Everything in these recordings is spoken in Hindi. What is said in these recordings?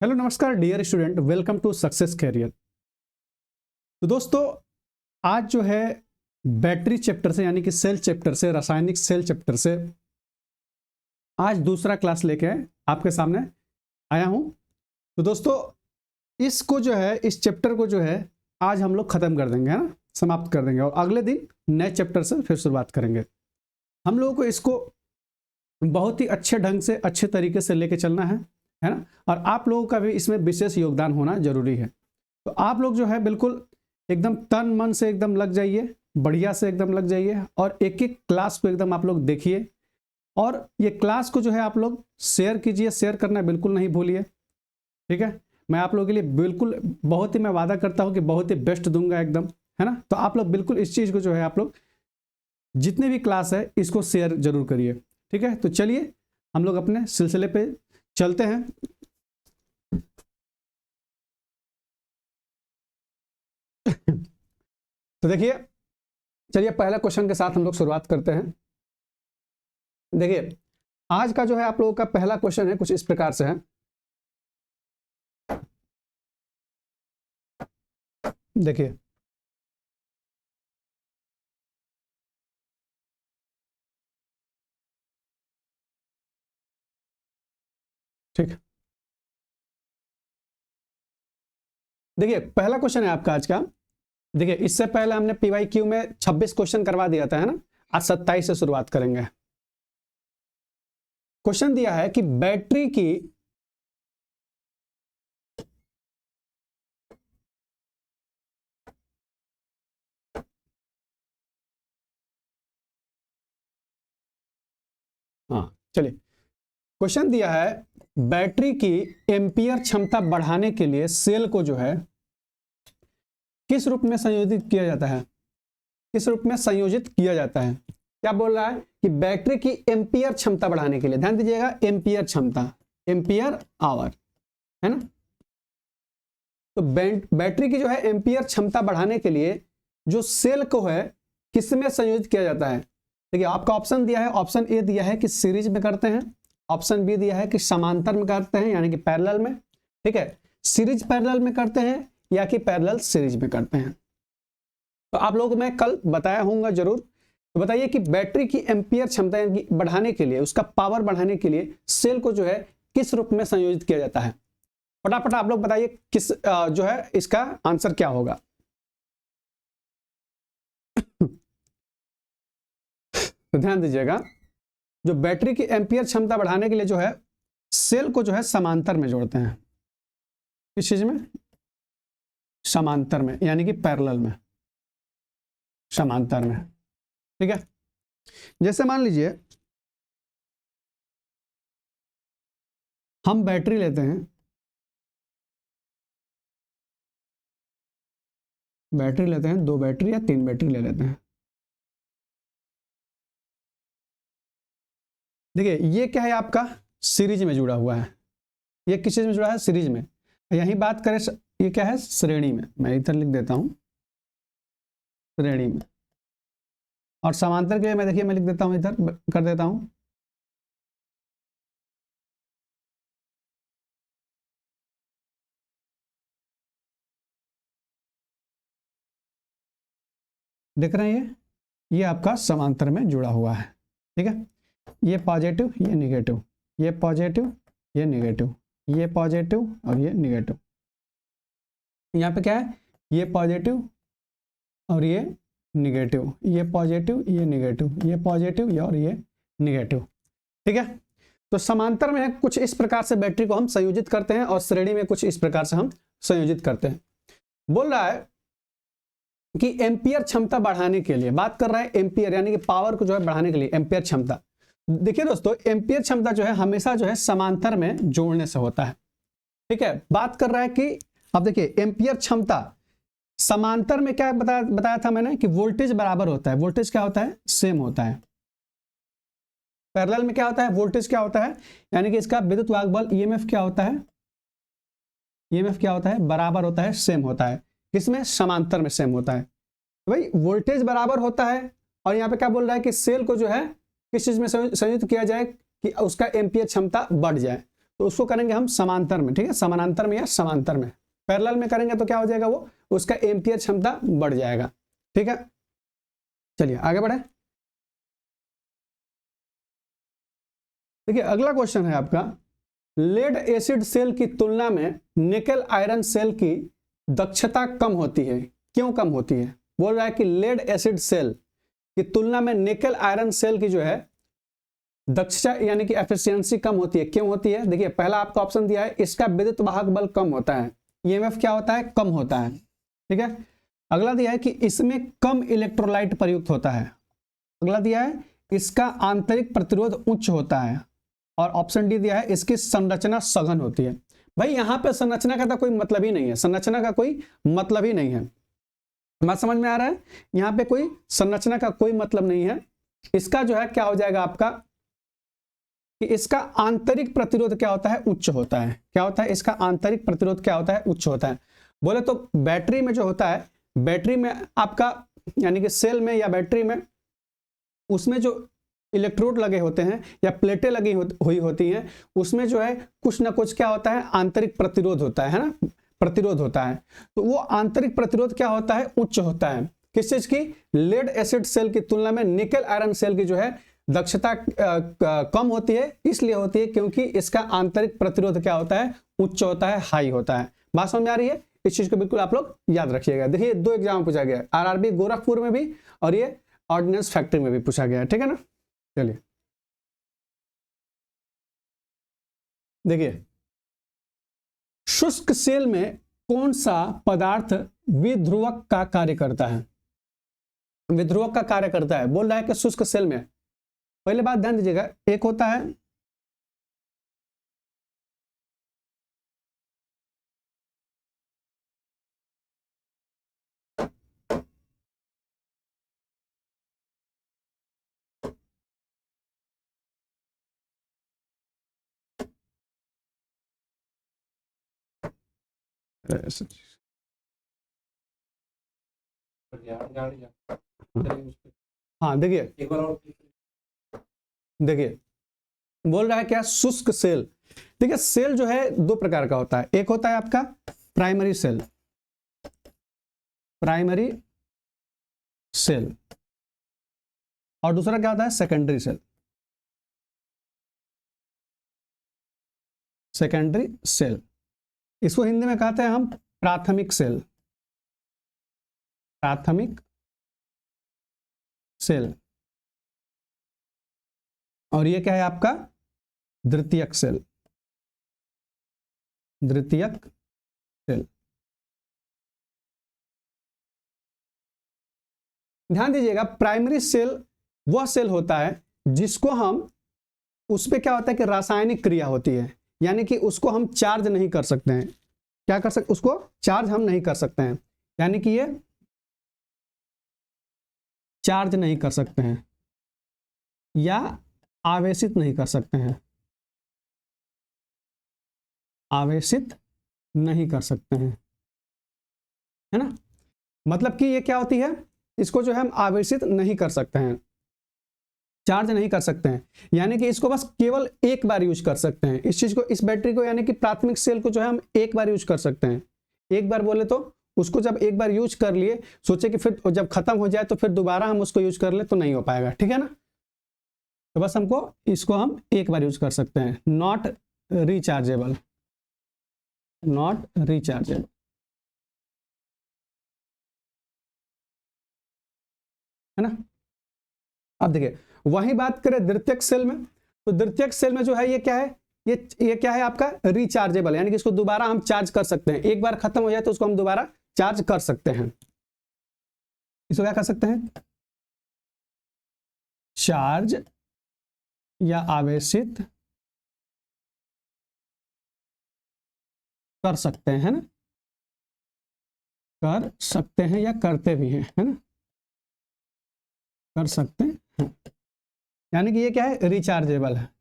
हेलो नमस्कार dear student, welcome to success career. तो दोस्तों, आज जो है बैटरी चैप्टर से यानी कि सेल चैप्टर से, रासायनिक सेल चैप्टर से आज दूसरा क्लास लेके आपके सामने आया हूं। तो दोस्तों, इसको जो है, इस चैप्टर को जो है आज हम लोग खत्म कर देंगे, है ना, समाप्त कर देंगे और अगले दिन नए चैप्टर से फिर शुरुआत करेंगे। हम लोगों को इसको बहुत ही अच्छे ढंग से, अच्छे तरीके से लेके चलना है ना, और आप लोगों का भी इसमें विशेष योगदान होना जरूरी है। तो आप लोग जो है बिल्कुल एकदम तन मन से एकदम लग जाइए, बढ़िया से एकदम लग जाइए और एक एक क्लास को एकदम आप लोग देखिए और ये क्लास को जो है आप लोग शेयर कीजिए, शेयर करना बिल्कुल नहीं भूलिए, ठीक है। मैं आप लोगों के लिए बिल्कुल बहुत ही, मैं वादा करता हूं कि बहुत ही बेस्ट दूंगा एकदम, है ना। तो आप लोग बिल्कुल इस चीज को जो है आप लोग जितने भी क्लास है इसको शेयर जरूर करिए, ठीक है। तो चलिए हम लोग अपने सिलसिले पे चलते हैं। तो देखिए, चलिए पहला क्वेश्चन के साथ हम लोग शुरुआत करते हैं। देखिए, आज का जो है आप लोगों का पहला क्वेश्चन है, कुछ इस प्रकार से है। देखिए, ठीक, देखिए पहला क्वेश्चन है आपका आज का। देखिए, इससे पहले हमने पीवाईक्यू में 26 क्वेश्चन करवा दिया था, है ना। आज 27 से शुरुआत करेंगे। क्वेश्चन दिया है कि बैटरी की चलिए, क्वेश्चन दिया है बैटरी की एम्पियर क्षमता बढ़ाने के लिए सेल को जो है किस रूप में संयोजित किया जाता है, किस रूप में संयोजित किया जाता है। क्या बोल रहा है कि बैटरी की एम्पियर क्षमता बढ़ाने के लिए, ध्यान दीजिएगा, एम्पियर क्षमता, एम्पियर आवर, है ना। तो बैटरी की जो है एम्पियर क्षमता बढ़ाने के लिए जो सेल को है किस में संयोजित किया जाता है। देखिए, आपका ऑप्शन दिया है, ऑप्शन ए दिया है कि सीरीज में करते हैं, ऑप्शन बी दिया है कि समांतर में करते हैं यानी कि पैरेलल में, ठीक है। सीरीज पैरेलल में करते हैं या कि पैरेलल सीरीज में करते हैं। तो आप लोगों को मैं कल बताया होऊंगा जरूर। तो बताइए कि बैटरी की एम्पियर क्षमता बढ़ाने के लिए, उसका पावर बढ़ाने के लिए सेल को जो है किस रूप में संयोजित किया जाता है। फटाफट आप लोग बताइए किस जो है इसका आंसर क्या होगा। तो ध्यान दीजिएगा, जो बैटरी की एम्पियर क्षमता बढ़ाने के लिए जो है सेल को जो है समांतर में जोड़ते हैं। किस चीज में? समांतर में, यानी कि पैरेलल में, समांतर में, ठीक है। जैसे मान लीजिए हम बैटरी लेते हैं, बैटरी लेते हैं, 2 बैटरी या 3 बैटरी ले लेते हैं। देखिए, ये क्या है आपका, सीरीज में जुड़ा हुआ है। ये किस चीज में जुड़ा है? सीरीज में। यही बात करें, ये क्या है? श्रेणी में। मैं इधर लिख देता हूं श्रेणी में, और समांतर के लिए मैं, देखिए मैं लिख देता हूं, इधर कर देता हूं देख रहे हैं, ये आपका समांतर में जुड़ा हुआ है, ठीक है। ये पॉजिटिव, ये निगेटिव, ये पॉजिटिव, ये निगेटिव, ये पॉजिटिव और ये निगेटिव। यहाँ पे क्या है? ये पॉजिटिव और ये निगेटिव, ये पॉजिटिव, ये निगेटिव, ये पॉजिटिव और ये निगेटिव, ठीक है। तो समांतर में कुछ इस प्रकार से बैटरी को हम संयोजित करते हैं और श्रेणी में कुछ इस प्रकार से हम संयोजित करते हैं। बोल रहा है कि एम्पियर क्षमता बढ़ाने के लिए, बात कर रहा है एम्पियर यानी कि पावर को जो है बढ़ाने के लिए एम्पियर क्षमता। देखिए दोस्तों, एम्पियर क्षमता जो है हमेशा जो है समांतर में जोड़ने से होता है, ठीक है। बात कर रहा है कि अब देखिए, एम्पियर क्षमता समांतर में क्या बताया था मैंने कि वोल्टेज बराबर होता है। वोल्टेज क्या होता है? सेम होता है। पैरेलल में क्या होता है? वोल्टेज क्या होता है, यानी कि इसका विद्युत वाहक बल ईएमएफ क्या होता है? ईएमएफ क्या होता है? बराबर होता है, सेम होता है। किसमें? समांतर में सेम होता है। भाई वोल्टेज बराबर होता है, और यहाँ पे क्या बोल रहा है कि सेल को जो है किस चीज में संयोजित किया जाए कि उसका एम्पियर क्षमता बढ़ जाए। तो उसको करेंगे हम समांतर में, ठीक है, समानांतर में या समांतर में। पैरेलल में करेंगे तो क्या हो जाएगा, वो उसका एम्पियर क्षमता बढ़ जाएगा, ठीक है। चलिए आगे बढ़े। देखिए अगला क्वेश्चन है आपका, लेड एसिड सेल की तुलना में निकेल आयरन सेल की दक्षता कम होती है, क्यों कम होती है? बोल रहा है कि लेड एसिड सेल की तुलना में निकेल आयरन सेल की जो है दक्षता यानी कि एफिशिएंसी कम होती है, क्यों होती है? देखिए पहला आपका ऑप्शन दिया है, इसका विद्युत वाहक बल कम होता है, ईएमएफ क्या होता है, कम होता है, ठीक है। अगला दिया है कि इसमें कम इलेक्ट्रोलाइट प्रयुक्त होता है। अगला दिया है इसका आंतरिक प्रतिरोध उच्च होता है। और ऑप्शन डी दिया है इसकी संरचना सघन होती है। भाई यहां पे संरचना का तो कोई मतलब ही नहीं है, संरचना का कोई मतलब ही नहीं है, बात समझ में आ रहा है? यहां पे कोई संरचना का कोई मतलब नहीं है। इसका जो है क्या हो जाएगा आपका कि इसका आंतरिक प्रतिरोध क्या होता है, उच्च होता है। क्या होता है? इसका आंतरिक प्रतिरोध क्या होता है, उच्च होता है। बोले तो बैटरी में जो होता है, बैटरी में आपका यानी कि सेल में या बैटरी में उसमें जो इलेक्ट्रोड लगे होते हैं या प्लेटें लगी हुई होती हैं, उसमें जो है कुछ ना कुछ क्या होता है, आंतरिक प्रतिरोध होता है ना, प्रतिरोध होता है। तो वो आंतरिक प्रतिरोध क्या होता है, उच्च होता है। किस चीज की? लेड एसिड सेल की तुलना में निकेल आयरन सेल की जो है दक्षता कम होती है। इसलिए होती है क्योंकि इसका आंतरिक प्रतिरोध क्या होता है, उच्च होता है, हाई होता है। बात समझ में आ रही है? इस चीज को बिल्कुल आप लोग याद रखिएगा। देखिए 2 एग्जाम पूछा गया, आरआरबी गोरखपुर में भी और ये ऑर्डिनेंस फैक्ट्री में भी पूछा गया है, ठीक है ना। चलिए देखिए, शुष्क सेल में कौन सा पदार्थ विध्रुवक का कार्य करता है? विध्रुवक का कार्य करता है। बोल रहा है कि शुष्क सेल में, पहले बात ध्यान दीजिएगा, एक होता है हाँ देखिए, देखिए बोल रहा है क्या, शुष्क सेल। देखिए सेल जो है 2 प्रकार का होता है, एक होता है आपका प्राइमरी सेल, प्राइमरी सेल, और दूसरा क्या होता है, सेकेंडरी सेल। सेकेंडरी सेल, इसको हिंदी में कहते हैं हम प्राथमिक सेल, प्राथमिक सेल। और ये क्या है आपका, द्वितीयक सेल, द्वितीयक सेल। ध्यान दीजिएगा, प्राइमरी सेल वह सेल होता है जिसको हम, उस पे क्या होता है कि रासायनिक क्रिया होती है, यानी कि उसको हम चार्ज नहीं कर सकते हैं। क्या कर सकते, उसको चार्ज हम नहीं कर सकते हैं, यानी कि ये चार्ज नहीं कर सकते हैं या आवेशित नहीं कर सकते हैं, आवेशित नहीं कर सकते हैं, है ना। मतलब कि ये क्या होती है, इसको जो है हम आवेशित नहीं कर सकते हैं, चार्ज नहीं कर सकते हैं, यानी कि इसको बस केवल एक बार यूज कर सकते हैं। इस चीज को, इस बैटरी को, यानी कि प्राथमिक सेल को जो है हम एक बार यूज कर सकते हैं। एक बार बोले तो उसको जब एक बार यूज कर लिए, सोचे कि फिर जब खत्म हो जाए तो फिर दोबारा हम उसको यूज कर ले तो नहीं हो पाएगा, ठीक है ना। तो बस हमको इसको हम एक बार यूज कर सकते हैं, नॉट रिचार्जेबल, नॉट रिचार्जेबल, है ना। अब देखिए वही बात करें द्वितीयक सेल में, तो द्वितीयक सेल में जो है ये क्या है, ये क्या है आपका, रिचार्जेबल, यानी कि इसको दोबारा हम चार्ज कर सकते हैं। एक बार खत्म हो जाए तो उसको हम दोबारा चार्ज कर सकते हैं। इसको क्या कर सकते हैं, चार्ज या आवेशित कर सकते हैं, है ना, कर सकते हैं या करते भी हैं, है ना, कर सकते हैं, यानी कि ये क्या है, रिचार्जेबल है।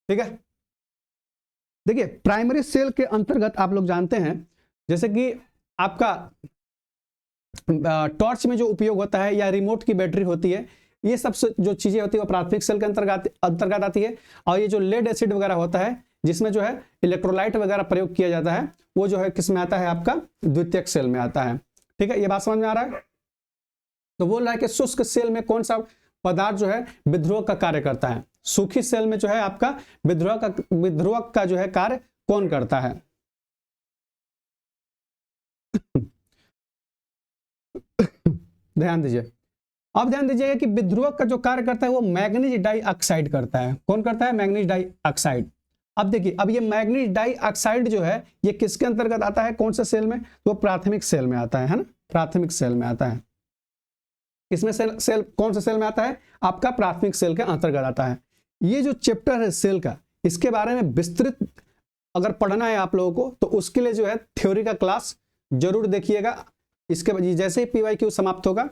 ठीक है, देखिए प्राइमरी सेल के अंतर्गत आप लोग जानते हैं, जैसे कि आपका टॉर्च में जो उपयोग होता है या रिमोट की बैटरी होती है, ये सब जो चीजें होती है वो प्राथमिक सेल के अंतर्गत आती है। और ये जो लेड एसिड वगैरह होता है जिसमें जो है इलेक्ट्रोलाइट वगैरह प्रयोग किया जाता है, वो जो है किस में आता है, आपका द्वितीयक सेल में आता है। ठीक है, ये बात समझ में आ रहा है। तो बोल रहा है कि शुष्क सेल में कौन सा पदार्थ जो है विध्रुवक का कार्य करता है। सूखी सेल में जो है आपका विध्रुवक का जो है कार्य कौन करता है। ध्यान दीजिए, अब ध्यान दीजिएगा कि विध्रुवक का जो कार्य करता है वो मैग्नीज डाइऑक्साइड करता है। कौन करता है, मैग्नीज डाइऑक्साइड। अब देखिए, अब ये मैग्नीज डाइऑक्साइड जो है ये किसके अंतर्गत आता है, कौन से सेल में, तो प्राथमिक सेल में आता है ना, प्राथमिक सेल में आता है। इसमें सेल कौन सा सेल में आता है, आपका प्राथमिक सेल के अंतर्गत आता है। ये जो चैप्टर है सेल का, इसके बारे में विस्तृत अगर पढ़ना है आप लोगों को तो उसके लिए जो है थ्योरी का क्लास जरूर देखिएगा। इसके जैसे ही PYQ समाप्त होगा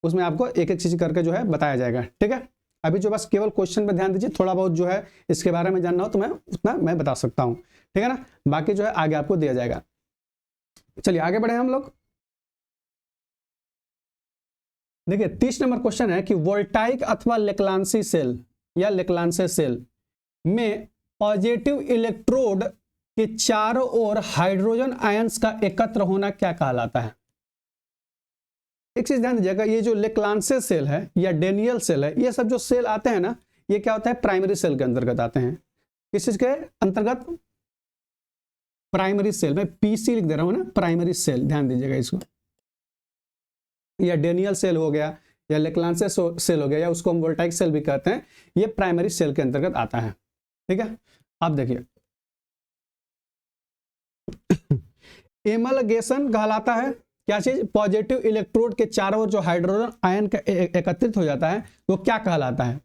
उसमें आपको एक एक चीज करके जो है बताया जाएगा। ठीक है, अभी जो बस केवल क्वेश्चन पे ध्यान दीजिए, थोड़ा बहुत जो है इसके बारे में जानना हो तो मैं उतना मैं बता सकता हूं। ठीक है ना, बाकी जो है आगे आपको दिया जाएगा। चलिए आगे बढ़े हम लोग। देखिए 30 नंबर क्वेश्चन है कि वोल्टाइक अथवा लेक्लांसी सेल या लेक्लांसे सेल में पॉजिटिव इलेक्ट्रोड के चारों ओर हाइड्रोजन आयंस का एकत्र होना क्या कहलाता है। एक चीज ध्यान दीजिएगा, ये जो लेक्लांसे सेल है या डेनियल सेल है, ये सब जो सेल आते हैं ना, ये क्या होता है, प्राइमरी सेल के अंतर्गत आते हैं। किस चीज के अंतर्गत, प्राइमरी सेल। मैं PC लिख दे रहा हूं ना, प्राइमरी सेल, ध्यान दीजिएगा इसको। या डेनियल सेल हो गया या लेक्लांसे सेल हो गया या उसको हम वोल्टाइक सेल भी कहते हैं, ये प्राइमरी सेल के अंतर्गत आता है। ठीक है, अब देखिए एमलगेशन कहलाता है क्या चीज, पॉजिटिव इलेक्ट्रोड के चारों ओर जो हाइड्रोजन आयन का एकत्रित हो जाता है वो क्या कहलाता है,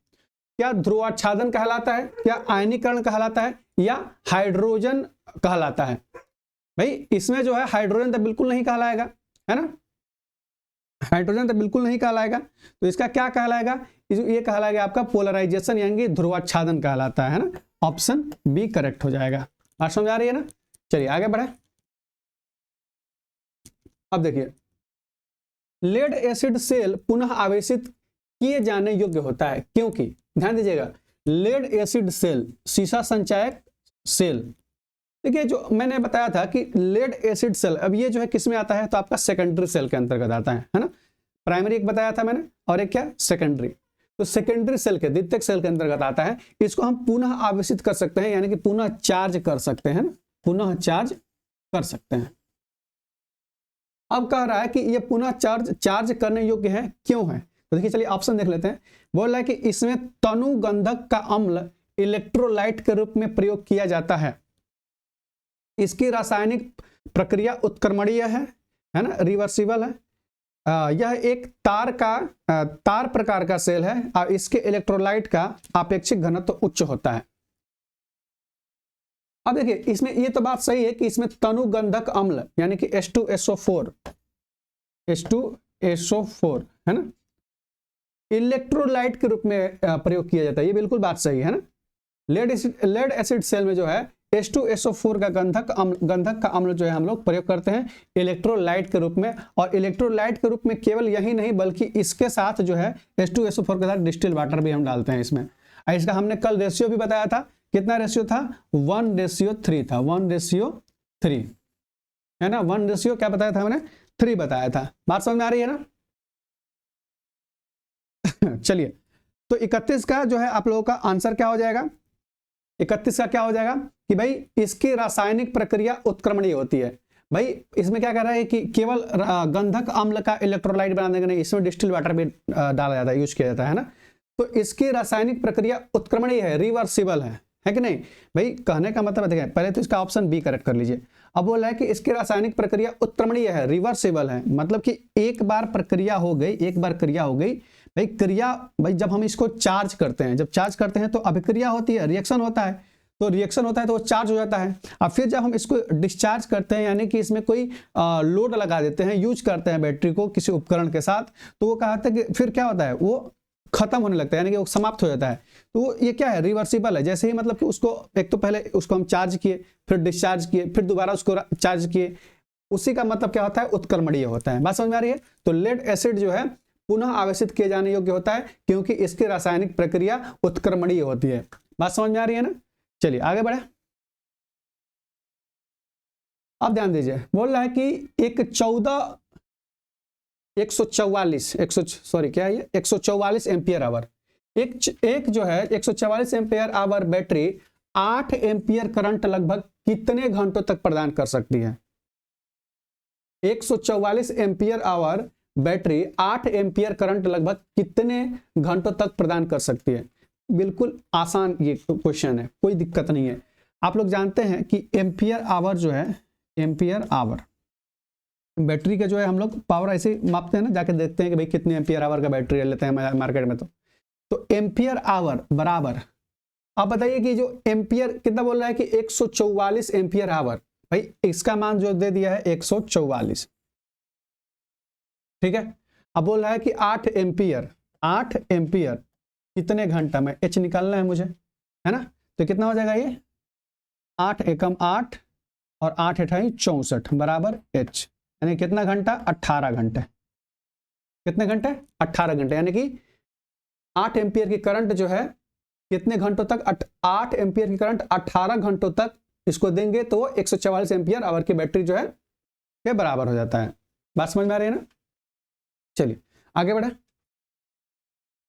क्या ध्रुवाच्छादन कहलाता है, क्या आयनीकरण कहलाता है, या हाइड्रोजन कहलाता है। भाई इसमें जो है हाइड्रोजन तो बिल्कुल नहीं कहलाएगा, है ना, हाइड्रोजन तो बिल्कुल नहीं कहलाएगा। तो इसका क्या कहलाएगा, ये कहलाएगा आपका पोलराइजेशन यानी ध्रुवाच्छादन कहलाता है ना। ऑप्शन बी करेक्ट हो जाएगा। बात समझ आ रही है ना। चलिए आगे बढ़े। अब देखिए लेड एसिड सेल पुनः आवेशित किए जाने योग्य होता है क्योंकि, ध्यान दीजिएगा, लेड एसिड सेल सीसा संचायक सेल। देखिए जो मैंने बताया था कि लेड एसिड सेल, अब ये जो है किस में आता है, तो आपका सेकेंडरी सेल के अंतर्गत आता है ना। प्राइमरी एक बताया था मैंने और एक क्या, सेकेंडरी। तो सेकेंडरी सेल के, द्वितीयक सेल के अंतर्गत आता है। इसको हम पुनः आवेशित कर सकते हैं यानी कि पुनः चार्ज कर सकते हैं, पुनः चार्ज कर सकते हैं। अब कह रहा है कि ये पुनः चार्ज करने योग्य है, क्यों है, तो देखिए चलिए ऑप्शन देख लेते हैं। बोल रहा है कि इसमें तनुगंधक का अम्ल इलेक्ट्रोलाइट के रूप में प्रयोग किया जाता है। इसकी रासायनिक प्रक्रिया उत्क्रमणीय है ना, रिवर्सिबल है। यह एक तार प्रकार का सेल है और इसके इलेक्ट्रोलाइट का आपेक्षिक घनत्व उच्च होता है। अब देखिए इसमें ये तो बात सही है कि इसमें तनुगंधक अम्ल यानी कि H2SO4 है ना, इलेक्ट्रोलाइट के रूप में प्रयोग किया जाता है, ये बिल्कुल बात सही है ना। लेड एसिड सेल में जो है H2SO4 का गंधक का अम्ल जो है हम लोग प्रयोग करते हैं इलेक्ट्रोलाइट के रूप में। और इलेक्ट्रोलाइट के रूप में केवल यही नहीं बल्कि इसके साथ जो है H2SO4 के साथ डिस्टिल वाटर भी हम डालते हैं इसमें। इसका हमने कल रेशियो भी बताया था, कितना रेशियो था, 1:3 था, 1:3 है ना, 1 क्या बताया था मैंने, 3 बताया था। बात समझ में आ रही है ना। चलिए तो 31 का जो है आप लोगों का आंसर क्या हो जाएगा, 31 का क्या हो जाएगा कि भाई इसकी रासायनिक प्रक्रिया उत्क्रमणीय होती है। भाई इसमें क्या कर रहा है कि केवल गंधक अम्ल का इलेक्ट्रोलाइट बनाने के नहीं, इसमें डिस्टिल वाटर भी डाला जाता है, यूज किया जाता है ना। तो इसकी रासायनिक प्रक्रिया उत्क्रमणीय है, रिवर्सिबल है कि नहीं। भाई कहने का मतलब है, पहले तो इसका ऑप्शन बी करेक्ट कर लीजिए। अब बोल रहा है कि इसकी रासायनिक प्रक्रिया उत्क्रमणीय है, रिवर्सिबल है, मतलब कि एक बार प्रक्रिया हो गई, एक बार क्रिया हो गई। भाई जब हम इसको चार्ज करते हैं, जब चार्ज करते हैं तो अभिक्रिया होती है, रिएक्शन होता है, तो रिएक्शन होता है तो वो चार्ज हो जाता है। अब फिर जब हम इसको डिस्चार्ज करते हैं यानी कि इसमें कोई लोड लगा देते हैं, यूज करते हैं बैटरी को किसी उपकरण के साथ, तो वो कहते हैं कि फिर क्या होता है, वो खत्म होने लगता है यानी कि वो समाप्त हो जाता है। तो ये क्या है, रिवर्सिबल है। जैसे ही मतलब कि उसको एक तो पहले उसको हम चार्ज किए, फिर डिस्चार्ज किए, फिर दोबारा उसको चार्ज किए, उसी का मतलब क्या होता है, उत्क्रमणीय होता है। बात समझ में आ रही है। तो लेड एसिड जो है पुनः आवेशित किए जाने योग्य होता है क्योंकि इसकी रासायनिक प्रक्रिया उत्क्रमणीय होती है। बात समझ में आ रही है ना? चलिए आगे बढ़े। अब ध्यान दीजिए, बोल रहा है कि एक 144 एम्पियर आवर, एक जो है 144 ampere hour battery 8 ampere current लगभग कितने घंटों तक प्रदान कर सकती है? 144 ampere hour battery 8 ampere current लगभग कितने घंटों तक प्रदान कर सकती है? बिल्कुल आसान ये क्वेश्चन है, कोई दिक्कत नहीं है। आप लोग जानते हैं कि एम्पियर आवर जो है, एम्पियर आवर बैटरी का जो है हम लोग पावर ऐसे मापते हैं ना, जाके देखते हैं कि भाई कितने एम्पियर आवर का बैटरी लेते हैं मार्केट में। तो एम्पियर आवर बराबर, आप बताइए कि जो एम्पियर कितना बोल रहा है कि 144 एम्पियर आवर, भाई इसका मान जो दे दिया है 144, ठीक है। अब बोल रहा है कि 8 एम्पियर कितने घंटा में, एच निकालना है मुझे, है ना। तो कितना हो जाएगा ये 8 एकम 8 और 8 अठाई 64 बराबर एच, यानी कितना घंटा, 18 घंटे। कितने घंटे, 18 घंटे, यानी कि 8 एम्पियर की करंट जो है कितने घंटों तक, 8 एम्पियर की करंट 18 घंटों तक इसको देंगे तो 144 एम्पियर आवर की बैटरी जो है के बराबर हो जाता है। बात समझ में आ रही है ना? चलिए आगे बढ़े।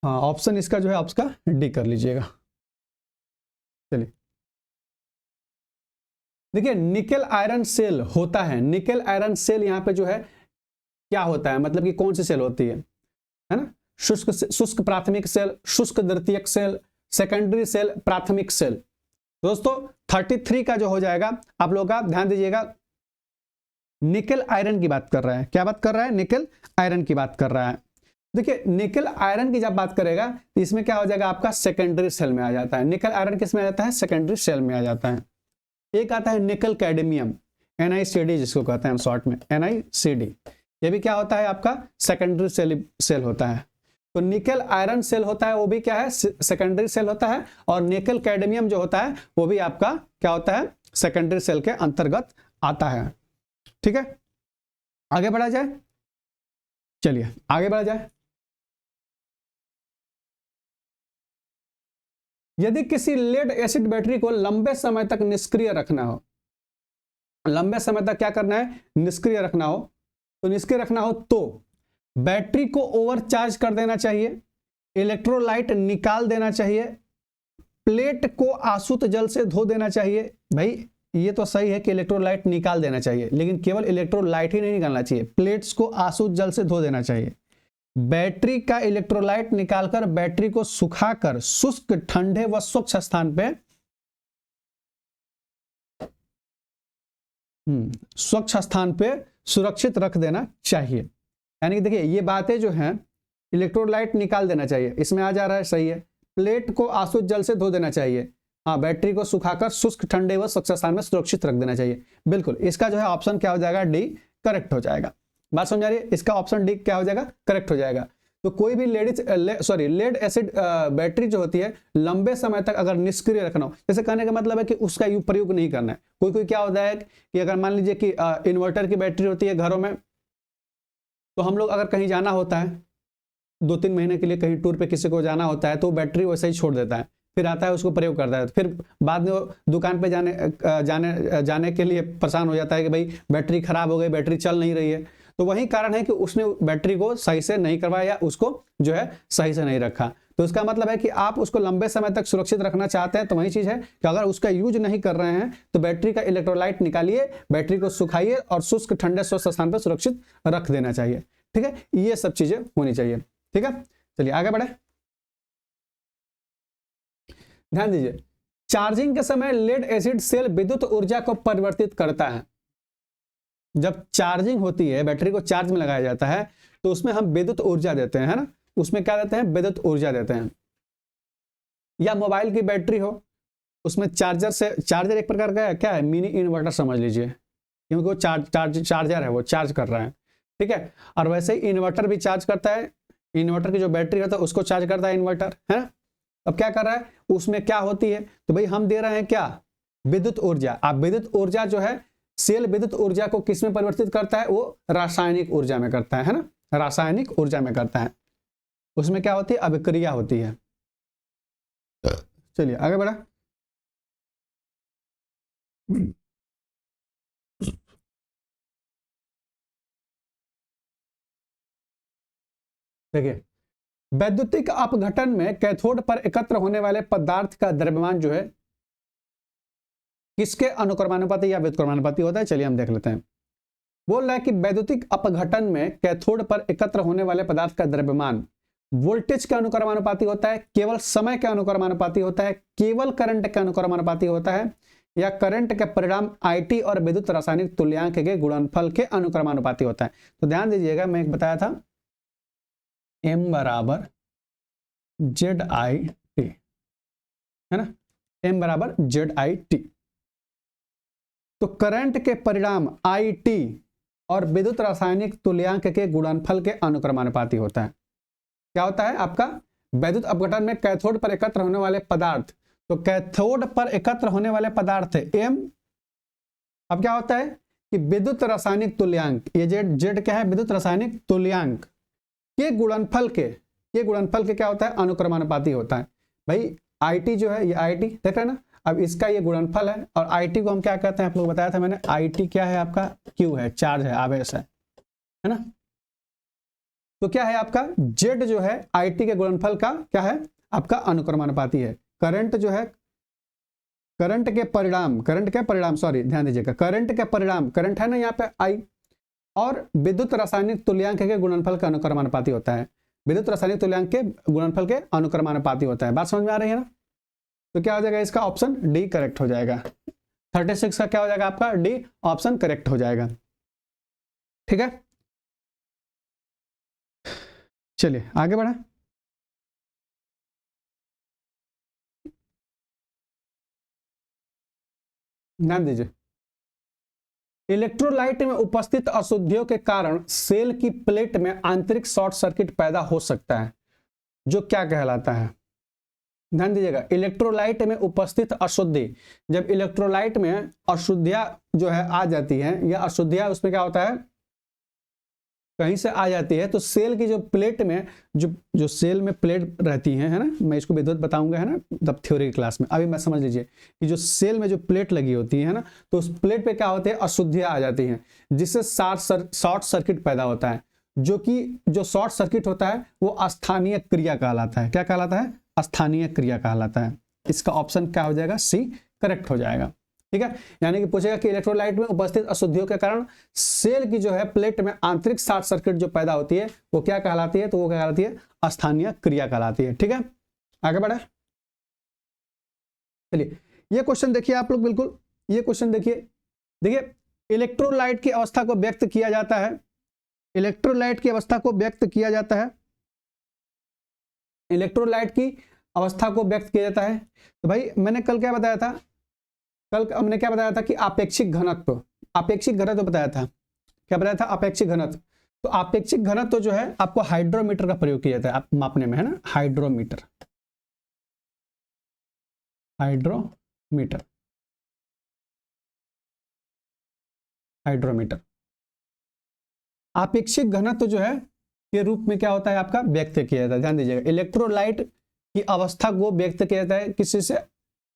हाँ, ऑप्शन इसका जो है आपका डी कर लीजिएगा। चलिए देखिए, निकेल आयरन सेल होता है, निकेल आयरन सेल यहाँ पे जो है क्या होता है, मतलब कि कौन सी सेल होती है ना। शुष्क प्राथमिक सेल, शुष्क द्वितीयक सेल, सेकेंडरी सेल, प्राथमिक सेल। दोस्तों 33 का जो हो जाएगा आप लोग का ध्यान दीजिएगा, निकेल आयरन की बात कर रहा है। क्या बात कर रहा है, निकेल आयरन की बात कर रहा है। देखिए निकेल आयरन की जब बात करेगा तो इसमें क्या हो जाएगा आपका, सेकेंडरी सेल में आ जाता है। निकेल आयरन किस में आ जाता है, सेकेंडरी सेल में आ जाता है। एक आता है निकल कैडमियम, NiCd जिसको कहते हैं हम शॉर्ट में, NiCd, ये भी क्या होता है आपका, सेकेंडरी सेल होता है। तो निकेल आयरन सेल होता है, वो भी क्या है, सेकेंडरी सेल होता है। और निकल कैडमियम जो होता है वो भी आपका क्या होता है, सेकेंडरी सेल के अंतर्गत आता है। ठीक है, आगे बढ़ा जाए। चलिए आगे बढ़ा जाए। यदि किसी लेड एसिड बैटरी को लंबे समय तक निष्क्रिय रखना हो, लंबे समय तक क्या करना है, निष्क्रिय रखना हो, तो निष्क्रिय रखना हो तो बैटरी को ओवरचार्ज कर देना चाहिए, इलेक्ट्रोलाइट निकाल देना चाहिए, प्लेट को आसुत जल से धो देना चाहिए। भाई ये तो सही है कि इलेक्ट्रोलाइट निकाल देना चाहिए, लेकिन केवल इलेक्ट्रोलाइट ही नहीं निकालना चाहिए, प्लेट्स को आसुत जल से धो देना चाहिए। बैटरी का इलेक्ट्रोलाइट निकालकर बैटरी को सुखाकर शुष्क, ठंडे व स्वच्छ स्थान पे, स्वच्छ स्थान पे सुरक्षित रख देना चाहिए। यानी कि देखिए ये बातें जो हैं, इलेक्ट्रोलाइट निकाल देना चाहिए, इसमें आ जा रहा है, सही है। प्लेट को आसुत जल से धो देना चाहिए, हाँ। बैटरी को सुखाकर शुष्क, ठंडे व स्वच्छ स्थान में सुरक्षित रख देना चाहिए। बिल्कुल, इसका जो है ऑप्शन क्या हो जाएगा, डी करेक्ट हो जाएगा। बात समझ आ रही है, इसका ऑप्शन डी क्या हो जाएगा, करेक्ट हो जाएगा। तो कोई भी लेड एसिड बैटरी जो होती है लंबे समय तक अगर निष्क्रिय रखना हो, जैसे कहने का मतलब है कि उसका प्रयोग नहीं करना है। कोई कोई क्या होता है कि अगर मान लीजिए कि इन्वर्टर की बैटरी होती है घरों में, तो हम लोग अगर कहीं जाना होता है 2-3 महीने के लिए कहीं टूर पे किसी को जाना होता है, तो बैटरी वैसे ही छोड़ देता है, फिर आता है उसको प्रयोग करता है, फिर बाद में वो दुकान पे जाने के लिए परेशान हो जाता है कि भाई बैटरी खराब हो गई, बैटरी चल नहीं रही है। तो वही कारण है कि उसने बैटरी को सही से नहीं करवाया या उसको जो है सही से नहीं रखा। तो इसका मतलब है कि आप उसको लंबे समय तक सुरक्षित रखना चाहते हैं, तो वही चीज है कि अगर उसका यूज नहीं कर रहे हैं तो बैटरी का इलेक्ट्रोलाइट निकालिए, बैटरी को सुखाइए और शुष्क, ठंडे, स्वच्छ स्थान पर सुरक्षित रख देना चाहिए। ठीक है, ये सब चीजें होनी चाहिए। ठीक है, चलिए आगे बढ़े। ध्यान दीजिए, चार्जिंग के समय लेड एसिड सेल विद्युत ऊर्जा को परिवर्तित करता है। जब चार्जिंग होती है, बैटरी को चार्ज में लगाया जाता है, तो उसमें हम विद्युत ऊर्जा देते हैं, है ना। उसमें क्या देते हैं, विद्युत ऊर्जा देते हैं। या मोबाइल की बैटरी हो, उसमें चार्जर एक प्रकार का क्या है, मिनी इन्वर्टर समझ लीजिए, क्योंकि वो चार्जर है, वो चार्ज कर रहा है। ठीक है, और वैसे ही इन्वर्टर भी चार्ज करता है, इन्वर्टर की जो बैटरी होता है उसको चार्ज करता है इन्वर्टर, है। अब क्या कर रहा है, उसमें क्या होती है, तो भाई हम दे रहे हैं क्या, विद्युत ऊर्जा। अब विद्युत ऊर्जा जो है, सेल विद्युत ऊर्जा को किस में परिवर्तित करता है, वो रासायनिक ऊर्जा में करता है ना, रासायनिक ऊर्जा में करता है। उसमें क्या होती है, अभिक्रिया होती है। चलिए आगे बढ़ा। देखिए, वैद्युतिक अपघटन में कैथोड पर एकत्र होने वाले पदार्थ का द्रव्यमान जो है किसके अनुक्रमानुपाती या व्युत्क्रमानुपाती होता है, चलिए हम देख लेते हैं। बोल रहा है कि वैद्युतिक अपघटन में कैथोड पर एकत्र होने वाले पदार्थ का द्रव्यमान वोल्टेज के अनुक्रमानुपाती होता है, केवल समय के अनुक्रमानुपाती होता है, केवल करंट के अनुक्रमानुपाती होता है, या करंट के परिणाम आईटी और विद्युत रासायनिक तुल्यांक के गुणनफल के अनुक्रमानुपाती होता है। तो ध्यान दीजिएगा, मैं एक बताया था M बराबर ZIT, है ना, M बराबर ZIT। तो करंट के परिणाम IT और विद्युत रासायनिक तुल्यांक के गुणनफल के अनुक्रमानुपाती होता है। क्या होता है आपका, वैद्युत अपघटन में कैथोड पर एकत्र होने वाले पदार्थ, तो कैथोड पर एकत्र होने वाले पदार्थ है M। अब क्या होता है कि विद्युत रासायनिक तुल्यांक, ये Z क्या है, विद्युत रासायनिक तुल्यांक के गुणनफल के क्या होता है, अनुक्रमानुपाती होता है। भाई IT जो है, ये IT देख रहे हैं ना, अब इसका ये गुणनफल है, और IT को हम क्या कहते हैं, आप लोग बताया था मैंने, IT क्या है आपका, Q है, चार्ज है, आवेश है ना। तो क्या है आपका Z जो है IT के गुणनफल का क्या है आपका अनुक्रमानुपाती है। करंट जो है, करंट के परिणाम सॉरी ध्यान दीजिएगा, करंट के परिणाम, करंट है ना यहाँ पे I, और विद्युत रासायनिक तुल्यांक के गुणनफल का अनुक्रमानुपाती होता है। विद्युत रासायनिक तुल्यांक के गुणनफल के अनुक्रमानुपाती होता है। बात समझ में आ रही है ना। तो क्या हो जाएगा, इसका ऑप्शन डी करेक्ट हो जाएगा। 36 का क्या हो जाएगा आपका, डी ऑप्शन करेक्ट हो जाएगा। ठीक है, चलिए आगे बढ़ा। ध्यान दीजिए, इलेक्ट्रोलाइट में उपस्थित अशुद्धियों के कारण सेल की प्लेट में आंतरिक शॉर्ट सर्किट पैदा हो सकता है, जो क्या कहलाता है। ध्यान दीजिएगा, इलेक्ट्रोलाइट में उपस्थित अशुद्धि, जब इलेक्ट्रोलाइट में अशुद्धियां जो है आ जाती हैं, या अशुद्धियां उसमें क्या होता है कहीं से आ जाती है, तो सेल की जो प्लेट में जो सेल में प्लेट रहती है ना, मैं इसको विद्युत बताऊंगा है ना तब थ्योरी क्लास में। अभी मैं समझ लीजिए कि जो सेल में जो प्लेट लगी होती है ना, तो उस प्लेट पे क्या होते हैं, अशुद्धियां आ जाती हैं, जिससे शॉर्ट सर्किट पैदा होता है। जो शॉर्ट सर्किट होता है वो अस्थानीय क्रिया कहलाता है। क्या कहलाता है, अस्थानीय क्रिया कहलाता है। इसका ऑप्शन क्या हो जाएगा, सी करेक्ट हो जाएगा। ठीक है, यानी कि पूछेगा कि इलेक्ट्रोलाइट में उपस्थित अशुद्धियों के कारण सेल की जो है प्लेट में आंतरिक शॉर्ट सर्किट जो पैदा होती है वो क्या कहलाती है, तो वो क्या कहलाती है, अस्थानीय क्रिया कहलाती है। ठीक है, आगे बढ़े। चलिए ये क्वेश्चन देखिए आप लोग, बिल्कुल ये क्वेश्चन देखिए इलेक्ट्रोलाइट की अवस्था को व्यक्त किया जाता है, इलेक्ट्रोलाइट की अवस्था को व्यक्त किया जाता है, इलेक्ट्रोलाइट की अवस्था को व्यक्त किया जाता है। तो भाई मैंने कल क्या बताया था, कल हमने क्या बताया था कि आपेक्षिक घनत्व बताया था। क्या बताया था, आपेक्षिक घनत्व। तो आपेक्षिक घनत्व जो है आपको हाइड्रोमीटर का प्रयोग किया जाता है आप मापने में, है ना, हाइड्रोमीटर आपेक्षिक घनत्व जो है के रूप में क्या होता है आपका व्यक्त किया जाता है। ध्यान दीजिएगा, इलेक्ट्रोलाइट की अवस्था को व्यक्त किया जाता है किसी से,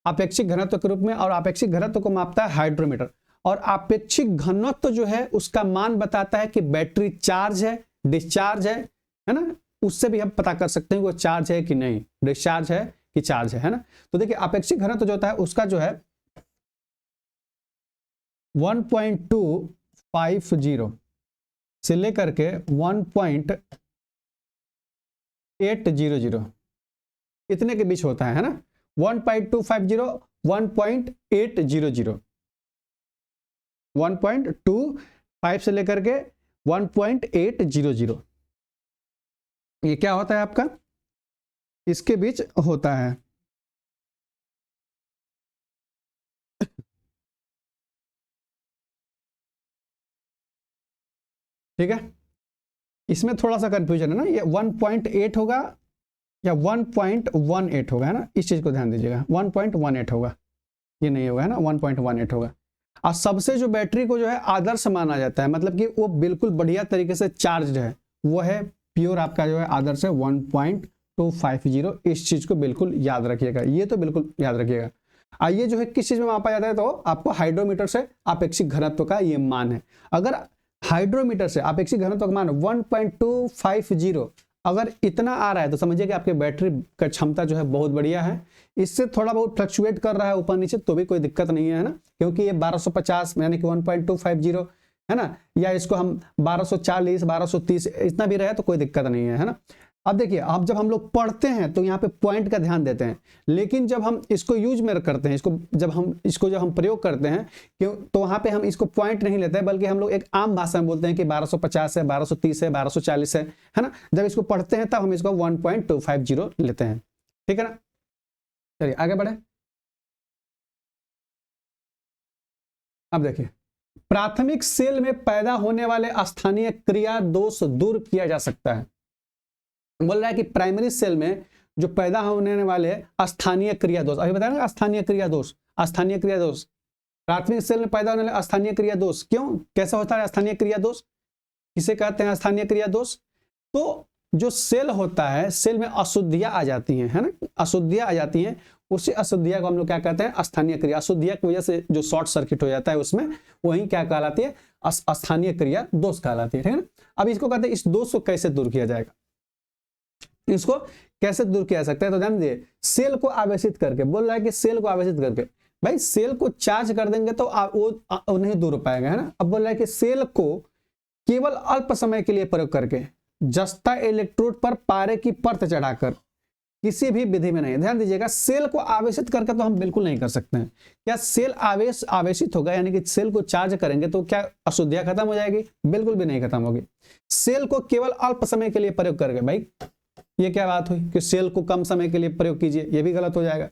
आपेक्षिक घनत्व के रूप में, और आपेक्षिक घनत्व को मापता है हाइड्रोमीटर। और आपेक्षिक घनत्व जो है उसका मान बताता है कि बैटरी चार्ज है, डिस्चार्ज है ना, उससे भी हम पता कर सकते हैं वो चार्ज है कि नहीं, डिस्चार्ज है कि चार्ज है ना। तो देखिए आपेक्षिक घनत्व जो होता है उसका जो है 1.250 से लेकर के 1.800 इतने के बीच होता है ना, 1.250 1.800 1.25 से लेकर के 1.800 ये क्या होता है आपका, इसके बीच होता है। ठीक है, इसमें थोड़ा सा कंफ्यूजन है ना, ये 1.8 होगा या 1.18 होगा, है ना, इस चीज को ध्यान दीजिएगा, 1.18 होगा, ये नहीं होगा, है ना, 1.18 होगा। और सबसे जो बैटरी को जो है आदर्श माना जाता है, मतलब कि वो बिल्कुल बढ़िया तरीके से चार्ज है, वो है प्योर आपका जो है आदर्श है 1.250। इस चीज को बिल्कुल याद रखिएगा, ये तो बिल्कुल याद रखिएगा। ये जो है किस चीज में मापा जाता है, तो आपको हाइड्रोमीटर से अपेक्षिक घनत्व का ये मान है। अगर हाइड्रोमीटर से अपेक्षिक घनत्व का मान 1.250 अगर इतना आ रहा है तो समझिए कि आपके बैटरी का क्षमता जो है बहुत बढ़िया है। इससे थोड़ा बहुत फ्लक्चुएट कर रहा है ऊपर नीचे तो भी कोई दिक्कत नहीं है ना, क्योंकि ये 1250 यानी कि 1.250 है ना, या इसको हम 1240 1230 इतना भी रहे तो कोई दिक्कत नहीं है ना। अब देखिए, अब जब हम लोग पढ़ते हैं तो यहाँ पे पॉइंट का ध्यान देते हैं, लेकिन जब हम इसको यूज में करते हैं, जब हम प्रयोग करते हैं क्यों, तो वहां पे हम इसको पॉइंट नहीं लेते हैं, बल्कि हम लोग एक आम भाषा में बोलते हैं कि 1250 है, 1230 है, 1240 है ना। जब इसको पढ़ते हैं तब हम इसको 1.250 लेते हैं, ठीक है ना। चलिए आगे बढ़े। अब देखिए, प्राथमिक सेल में पैदा होने वाले स्थानीय क्रिया दोष दूर किया जा सकता है। बोल रहा है कि प्राइमरी सेल में जो पैदा होने वाले स्थानीय क्रिया दोष, अभी बताया ना स्थानीय क्रिया दोष, स्थानीय क्रिया दोष प्राथमिक सेल में पैदा होने वाले स्थानीय क्रिया दोष, क्यों कैसा होता है स्थानीय क्रिया दोष, किसे कहते हैं स्थानीय क्रिया दोष। तो जो सेल होता है, सेल में अशुद्धियां आ जाती हैं, है ना, अशुद्धियां आ जाती हैं, उसी अशुद्धियां को हम लोग क्या कहते हैं, स्थानीय क्रिया। अशुद्धियां की वजह से जो शॉर्ट सर्किट हो जाता है उसमें, वही क्या कहलाती है, स्थानीय क्रिया दोष कहलाती है, ठीक है ना। अब इसको कहते हैं, इस दोष को कैसे दूर किया जाएगा, इसको कैसे दूर किया जा सकता है, तो ध्यान दीजिए, सेल को आवेशित करके, बोल रहा है कि सेल को आवेशित करके, भाई सेल को चार्ज कर देंगे तो वो नहीं दूर हो पाएगा, है ना। अब बोल रहा है कि सेल को केवल अल्प समय के लिए प्रयोग करके जस्ता इलेक्ट्रोड पर पारे की परत चढ़ाकर किसी भी विधि में नहीं। ध्यान दीजिएगा, सेल को आवेशित करके तो हम बिल्कुल नहीं कर सकते हैं। क्या सेल आवेशित होगा, यानी कि सेल को चार्ज करेंगे तो क्या अशुद्धियां खत्म हो जाएगी, बिल्कुल भी नहीं खत्म होगी। सेल को केवल अल्प समय के लिए प्रयोग करके, भाई ये क्या बात हुई कि सेल को कम समय के लिए प्रयोग कीजिए, ये भी गलत हो जाएगा।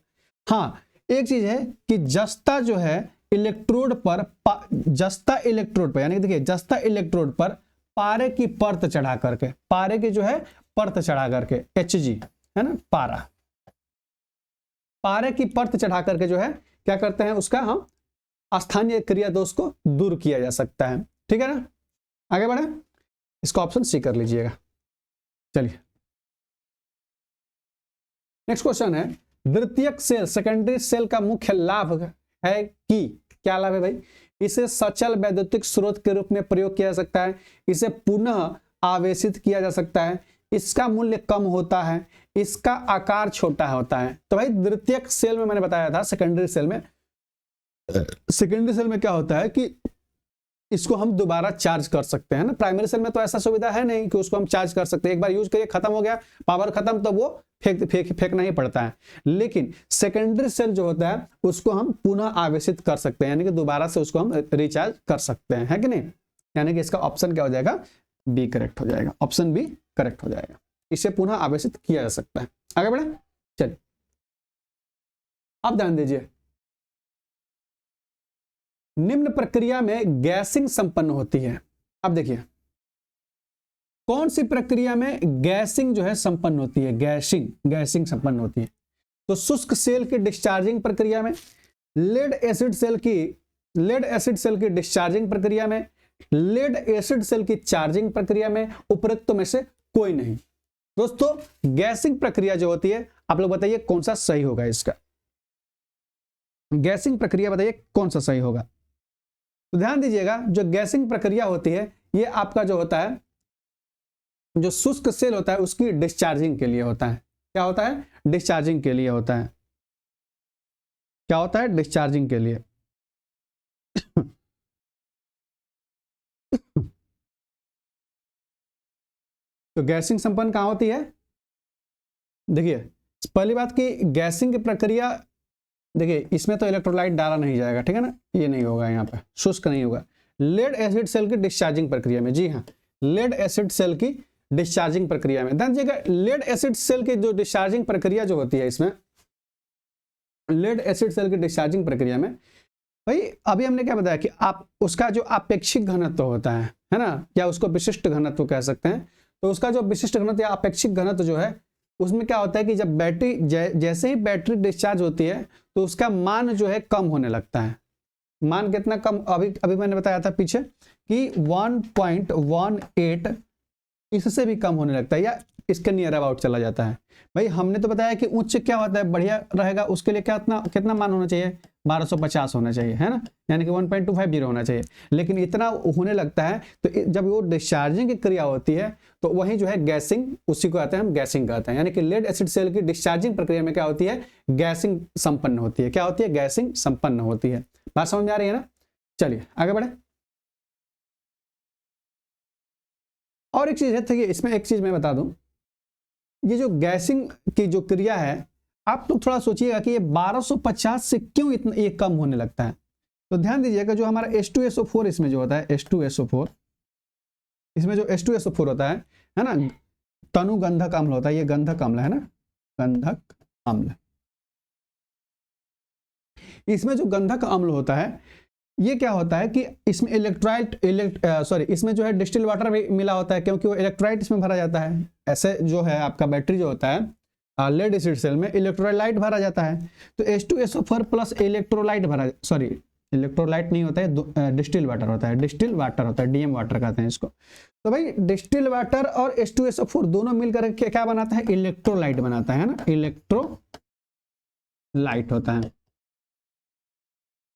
हाँ, एक चीज है कि जस्ता जो है इलेक्ट्रोड पर, जस्ता इलेक्ट्रोड पर, यानी देखिए जस्ता इलेक्ट्रोड पर पारे की परत चढ़ा करके, पारे की जो है परत चढ़ा करके, Hg है ना, पारे की परत चढ़ा करके जो है क्या करते हैं, उसका हम स्थानीय क्रिया दोष को दूर किया जा सकता है, ठीक है ना। आगे बढ़े, इसको ऑप्शन सी कर लीजिएगा। चलिए नेक्स्ट क्वेश्चन है, द्वितीयक सेल सेकेंडरी सेल का मुख्य लाभ है कि, क्या लाभ है भाई, इसे सचल वैद्युतिक स्रोत के रूप में प्रयोग किया जा सकता है, इसे पुनः आवेशित किया जा सकता है, इसका मूल्य कम होता है, इसका आकार छोटा होता है। तो भाई द्वितीयक सेल में मैंने बताया था, सेकेंडरी सेल में क्या होता है कि इसको हम दोबारा चार्ज कर सकते हैं ना। प्राइमरी सेल में तो ऐसा सुविधा है नहीं कि उसको हम चार्ज कर सकते हैं, एक बार यूज करिए खत्म हो गया, पावर खत्म, तो वो फेंकना ही पड़ता है। लेकिन सेकेंडरी सेल जो होता है उसको हम पुनः आवेशित कर सकते हैं, यानी कि दोबारा से उसको हम रिचार्ज कर सकते हैं, है कि नहीं। यानी कि इसका ऑप्शन क्या हो जाएगा, बी करेक्ट हो जाएगा, ऑप्शन बी करेक्ट हो जाएगा, इसे पुनः आवेशित किया जा सकता है। आगे बढ़े, चलिए अब ध्यान दीजिए, निम्न प्रक्रिया में गैसिंग संपन्न होती है। अब देखिए कौन सी प्रक्रिया में गैसिंग जो है संपन्न होती है, गैसिंग संपन्न होती है। तो शुष्क सेल की डिस्चार्जिंग प्रक्रिया में, लेड एसिड सेल की डिस्चार्जिंग प्रक्रिया में, लेड एसिड सेल की चार्जिंग प्रक्रिया में, उपरोक्त में से कोई नहीं। दोस्तों गैसिंग प्रक्रिया जो होती है, आप लोग बताइए कौन सा सही होगा, इसका गैसिंग प्रक्रिया बताइए कौन सा सही होगा। तो ध्यान दीजिएगा, जो गैसिंग प्रक्रिया होती है ये आपका जो होता है, जो शुष्क सेल होता है उसकी डिस्चार्जिंग के लिए होता है। क्या होता है, डिस्चार्जिंग के लिए होता है। क्या होता है, डिस्चार्जिंग के लिए। तो गैसिंग संपन्न कहां होती है, देखिए पहली बात कि गैसिंग की प्रक्रिया, देखिए इसमें तो इलेक्ट्रोलाइट डाला नहीं जाएगा, ठीक है ना, ये नहीं होगा, यहाँ पे शुष्क नहीं होगा। लेड एसिड सेल की डिस्चार्जिंग प्रक्रिया में, जी हाँ, लेड एसिड सेल की डिस्चार्जिंग प्रक्रिया में, ध्यान दीजिएगा, लेड एसिड सेल की जो डिस्चार्जिंग प्रक्रिया जो होती है, इसमें लेड एसिड सेल की डिस्चार्जिंग प्रक्रिया में, भाई अभी हमने क्या बताया कि आप उसका जो अपेक्षिक घनत्व होता है ना, या उसको विशिष्ट घनत्व कह सकते हैं। तो उसका जो विशिष्ट घनत्व या अपेक्षिक घनत्व जो है, उसमें क्या होता है कि जब बैटरी जैसे ही बैटरी डिस्चार्ज होती है तो उसका मान जो है कम होने लगता है। मान कितना कम, अभी मैंने बताया था पीछे कि 1.18 इससे भी कम होने लगता है या इसके नियर अबाउट चला जाता है। भाई हमने तो बताया कि उच्च क्या होता है, बढ़िया रहेगा, उसके लिए कितना मान होना चाहिए, 1250 होना चाहिए, है ना, यानी कि 1.250 होना चाहिए। लेकिन इतना होने लगता है तो जब वो डिस्चार्जिंग की क्रिया होती है तो वही जो है गैसिंग, उसी को कहते हैं हम गैसिंग कहते हैं। यानी कि लेड एसिड सेल की डिस्चार्जिंग प्रक्रिया में क्या होती है, गैसिंग संपन्न होती है। क्या होती है, गैसिंग संपन्न होती है। बात समझ में आ रही है ना। चलिए आगे बढ़े। और एक चीज है, देखिए इसमें एक चीज मैं बता दूं, ये जो गैसिंग की जो क्रिया है, आप लोग थोड़ा सोचिएगा कि ये 1250 से क्यों इतना ये कम होने लगता है। तो ध्यान दीजिएगा, जो हमारा H2SO4 इसमें जो होता है, H2SO4 इसमें जो H2SO4 होता है ना, तनु गंधक अम्ल होता है, ये गंधक अम्ल है ना, गंधक अम्ल। इसमें जो गंधक अम्ल होता है, ये क्या होता है कि इसमें इसमें जो है डिस्टिल वाटर भी मिला होता है, क्योंकि वो इलेक्ट्रोलाइट इसमें भरा जाता है। ऐसे जो है आपका बैटरी जो होता है लेड एसिड सेल में इलेक्ट्रोलाइट भरा जाता है, तो H2SO4 प्लस इलेक्ट्रोलाइट इलेक्ट्रोलाइट नहीं होता है, डिस्टिल वाटर होता है, डिस्टिल वाटर होता है, DM वाटर कहते हैं इसको। तो भाई डिस्टिल वाटर और H2SO4 दोनों मिलकर क्या बनाता है, इलेक्ट्रोलाइट बनाता है ना, इलेक्ट्रोलाइट होता है।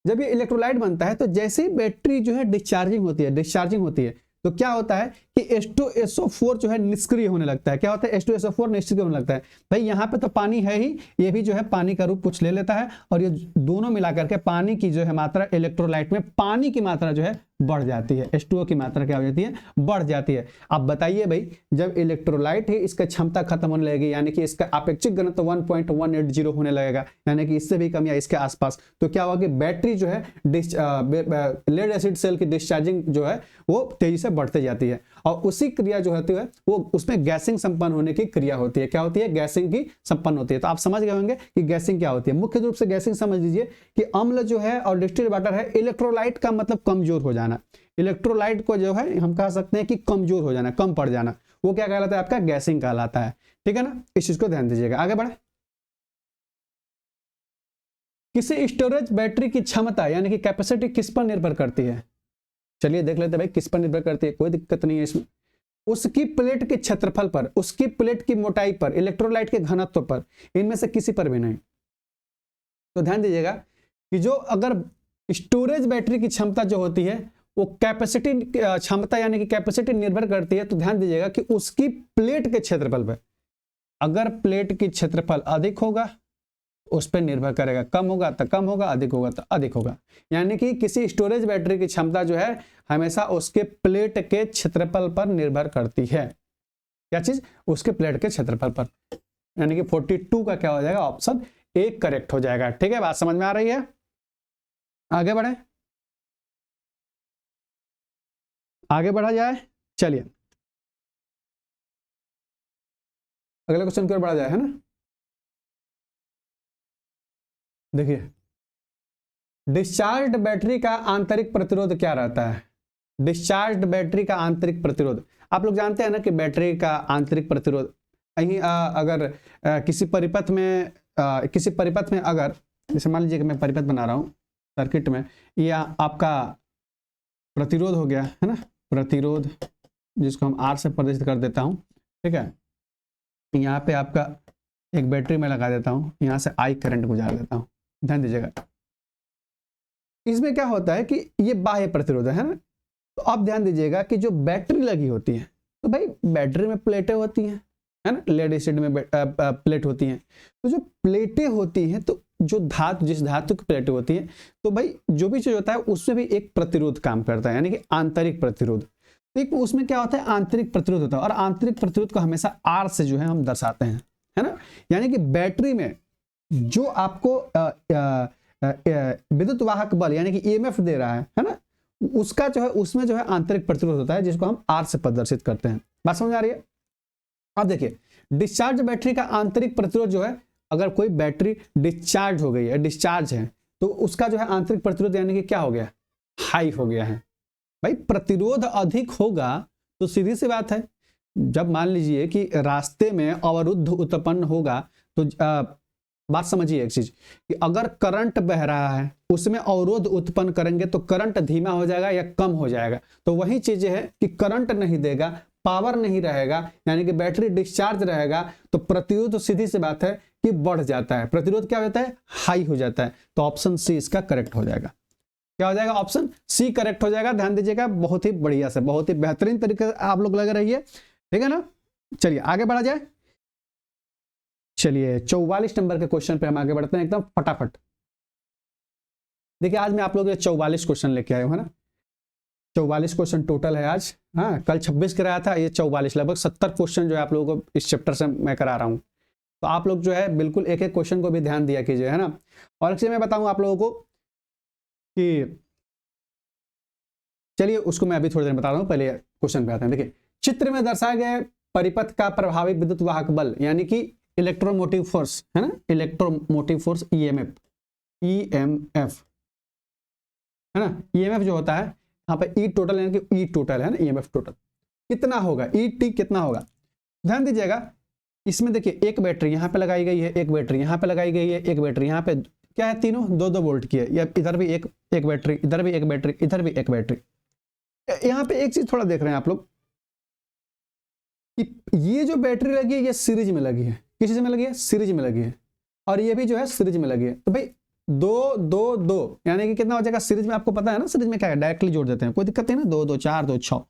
जब ये इलेक्ट्रोलाइट बनता है तो जैसे ही बैटरी जो है डिस्चार्जिंग होती है तो क्या होता है कि H2SO4 जो है निष्क्रिय होने लगता है। क्या होता है, H2SO4 निष्क्रिय होने लगता है। भाई यहाँ पे तो पानी है ही, ये भी जो है पानी का रूप कुछ ले लेता है, और ये दोनों मिलाकर के पानी की जो है मात्रा, इलेक्ट्रोलाइट में पानी की मात्रा जो है बढ़ जाती है, H2O की मात्रा क्या हो जाती है, बढ़ जाती है। अब बताइए भाई, जब इलेक्ट्रोलाइट है इसका क्षमता खत्म होने लगेगी, यानी कि इसका अपेक्षिक घनत्व 1.180 होने लगेगा, यानी कि इससे भी कम या इसके आसपास, तो क्या होगा कि बैटरी जो है लेड एसिड सेल की डिस्चार्जिंग जो है वो तेजी से बढ़ते जाती है, और उसी क्रिया जो होती है वो उसमें गैसिंग संपन्न होने की क्रिया होती है। क्या होती है, गैसिंग की संपन्न होती है। तो आप समझ गए होंगे कि गैसिंग क्या होती है। मुख्य रूप से गैसिंग समझ लीजिए कि अम्ल जो है और डिस्टिल्ड वाटर है, इलेक्ट्रोलाइट का मतलब कमजोर हो जाना, इलेक्ट्रोलाइट को जो है हम कह सकते हैं कि कमजोर हो जाना, कम पड़ जाना, वो क्या कहलाता है, आपका गैसिंग कहलाता है। ठीक है ना, इस चीज को ध्यान दीजिएगा। आगे बढ़े। किसी स्टोरेज बैटरी की क्षमता यानी कि कैपेसिटी किस पर निर्भर करती है, चलिए देख लेते हैं भाई किस पर निर्भर करती है। कोई दिक्कत नहीं है इसमें, उसकी प्लेट के क्षेत्रफल पर, उसकी प्लेट की मोटाई पर, इलेक्ट्रोलाइट के घनत्व पर, इनमें से किसी पर भी नहीं। तो ध्यान दीजिएगा कि जो अगर स्टोरेज बैटरी की क्षमता जो होती है वो कैपेसिटी क्षमता यानी कि कैपेसिटी निर्भर करती है, तो ध्यान दीजिएगा कि उसकी प्लेट के क्षेत्रफल पर, अगर प्लेट की क्षेत्रफल अधिक होगा उस पर निर्भर करेगा, कम होगा तो कम होगा, अधिक होगा तो अधिक होगा। यानी कि किसी स्टोरेज बैटरी की क्षमता जो है हमेशा उसके प्लेट के क्षेत्रफल पर निर्भर करती है। क्या चीज, उसके प्लेट के क्षेत्रफल पर, यानी कि 42 का क्या हो जाएगा, ऑप्शन ए करेक्ट हो जाएगा। ठीक है, बात समझ में आ रही है। आगे बढ़े, आगे बढ़ा जाए। चलिए अगले क्वेश्चन की ओर बढ़ा जाए, है ना। देखिए, डिस्चार्ज बैटरी का आंतरिक प्रतिरोध क्या रहता है। डिस्चार्ज बैटरी का आंतरिक प्रतिरोध, आप लोग जानते हैं ना कि बैटरी का आंतरिक प्रतिरोध कहीं अगर किसी परिपथ में अगर, जैसे मान लीजिए कि मैं परिपथ बना रहा हूं सर्किट में, या आपका प्रतिरोध हो गया है ना, प्रतिरोध जिसको हम R से प्रदर्शित कर देता हूं। ठीक है, यहाँ पे आपका एक बैटरी में लगा देता हूं, यहाँ से I करंट गुजार देता हूं। ध्यान दीजिएगा, इसमें क्या होता है कि ये बाह्य प्रतिरोध है ना। तो आप ध्यान दीजिएगा कि जो बैटरी लगी होती है, तो भाई बैटरी में प्लेटें होती हैं, है ना, लेड एसिड में प्लेट होती हैं। तो जो प्लेटें होती हैं, तो जो जिस धातु की प्लेटें होती हैं, तो भाई जो भी चीज होता है उसमें भी एक प्रतिरोध काम करता है, यानी कि आंतरिक प्रतिरोध। तो एक उसमें क्या होता है, आंतरिक प्रतिरोध होता है, और आंतरिक प्रतिरोध को हमेशा R से जो है हम दर्शाते हैं, है ना। यानी कि बैटरी में जो आपको विद्युत वाहक बल यानी कि EMF दे रहा है ना, उसका जो है उसमें जो है आंतरिक प्रतिरोध होता है, जिसको हम R से प्रदर्शित करते हैं। बात समझ आ रही है। अब देखिए, डिस्चार्ज बैटरी का आंतरिक प्रतिरोध जो है, अगर कोई बैटरी डिस्चार्ज हो गई है, डिस्चार्ज है, तो उसका जो है आंतरिक प्रतिरोध यानी कि क्या हो गया, हाई हो गया है। भाई प्रतिरोध अधिक होगा तो सीधी सी बात है, जब मान लीजिए कि रास्ते में अवरुद्ध उत्पन्न होगा, तो बात समझिए एक चीज कि अगर करंट बह रहा है उसमें अवरोध उत्पन्न करेंगे तो करंट धीमा हो जाएगा या कम हो जाएगा। तो वही चीज है कि करंट नहीं देगा, पावर नहीं रहेगा, यानी कि बैटरी डिस्चार्ज रहेगा, तो प्रतिरोध तो सीधी सी बात है कि बढ़ जाता है। प्रतिरोध क्या हो जाता है? हाई हो जाता है। तो ऑप्शन सी इसका करेक्ट हो जाएगा। क्या हो जाएगा? ऑप्शन सी करेक्ट हो जाएगा। ध्यान दीजिएगा, बहुत ही बढ़िया से, बहुत ही बेहतरीन तरीके से आप लोग लगे रहिए, ठीक है ना। चलिए आगे बढ़ा जाए। चलिए 44 नंबर के क्वेश्चन पे हम आगे बढ़ते हैं एकदम फटाफट। देखिए आज मैं आप लोगों के 44 क्वेश्चन लेके आया हूं, है ना। 44 क्वेश्चन टोटल है आज। हाँ, कल 26 कराया था, ये 44, लगभग 70 क्वेश्चन जो है आप लोगों को इस चैप्टर से मैं करा रहा हूँ। तो आप लोग जो है बिल्कुल एक एक क्वेश्चन को भी ध्यान दिया कीजिए, है ना। और एक चीज मैं बताऊं आप लोगों को कि चलिए उसको मैं अभी थोड़ी देर में बता रहा हूँ, पहले क्वेश्चन पे आते हैं। देखिए चित्र में दर्शाए गए परिपथ का प्रभावी विद्युत वाहक बल यानी कि इलेक्ट्रोमोटिव फोर्स, है ना, इलेक्ट्रोमोटिव फोर्स ईएमएफ, ईएमएफ, है ना। ईएमएफ जो होता है यहाँ पे ई टोटल यानी कि ई टोटल है ना, ईएमएफ टोटल कितना होगा, ई टी कितना होगा। ध्यान दीजिएगा, इसमें देखिए एक बैटरी यहाँ पे लगाई गई है, एक बैटरी यहाँ पे लगाई गई है, एक बैटरी यहाँ पे, क्या है, तीनों 2-2 वोल्ट की है। या इधर भी एक बैटरी, इधर भी एक बैटरी, इधर भी एक बैटरी। यहाँ पे एक चीज थोड़ा देख रहे हैं आप लोग, ये जो बैटरी लगी है ये सीरीज में लगी है। किस चीज में लगी है? सीरीज में लगी है। और ये भी जो है सीरीज में लगी है। तो भाई 2-2-2 यानी कि कितना हो जाएगा सीरीज में? आपको पता है ना सीरीज में क्या है, डायरेक्टली जोड़ देते हैं, कोई दिक्कत नहीं ना। 2-2 4-2 6,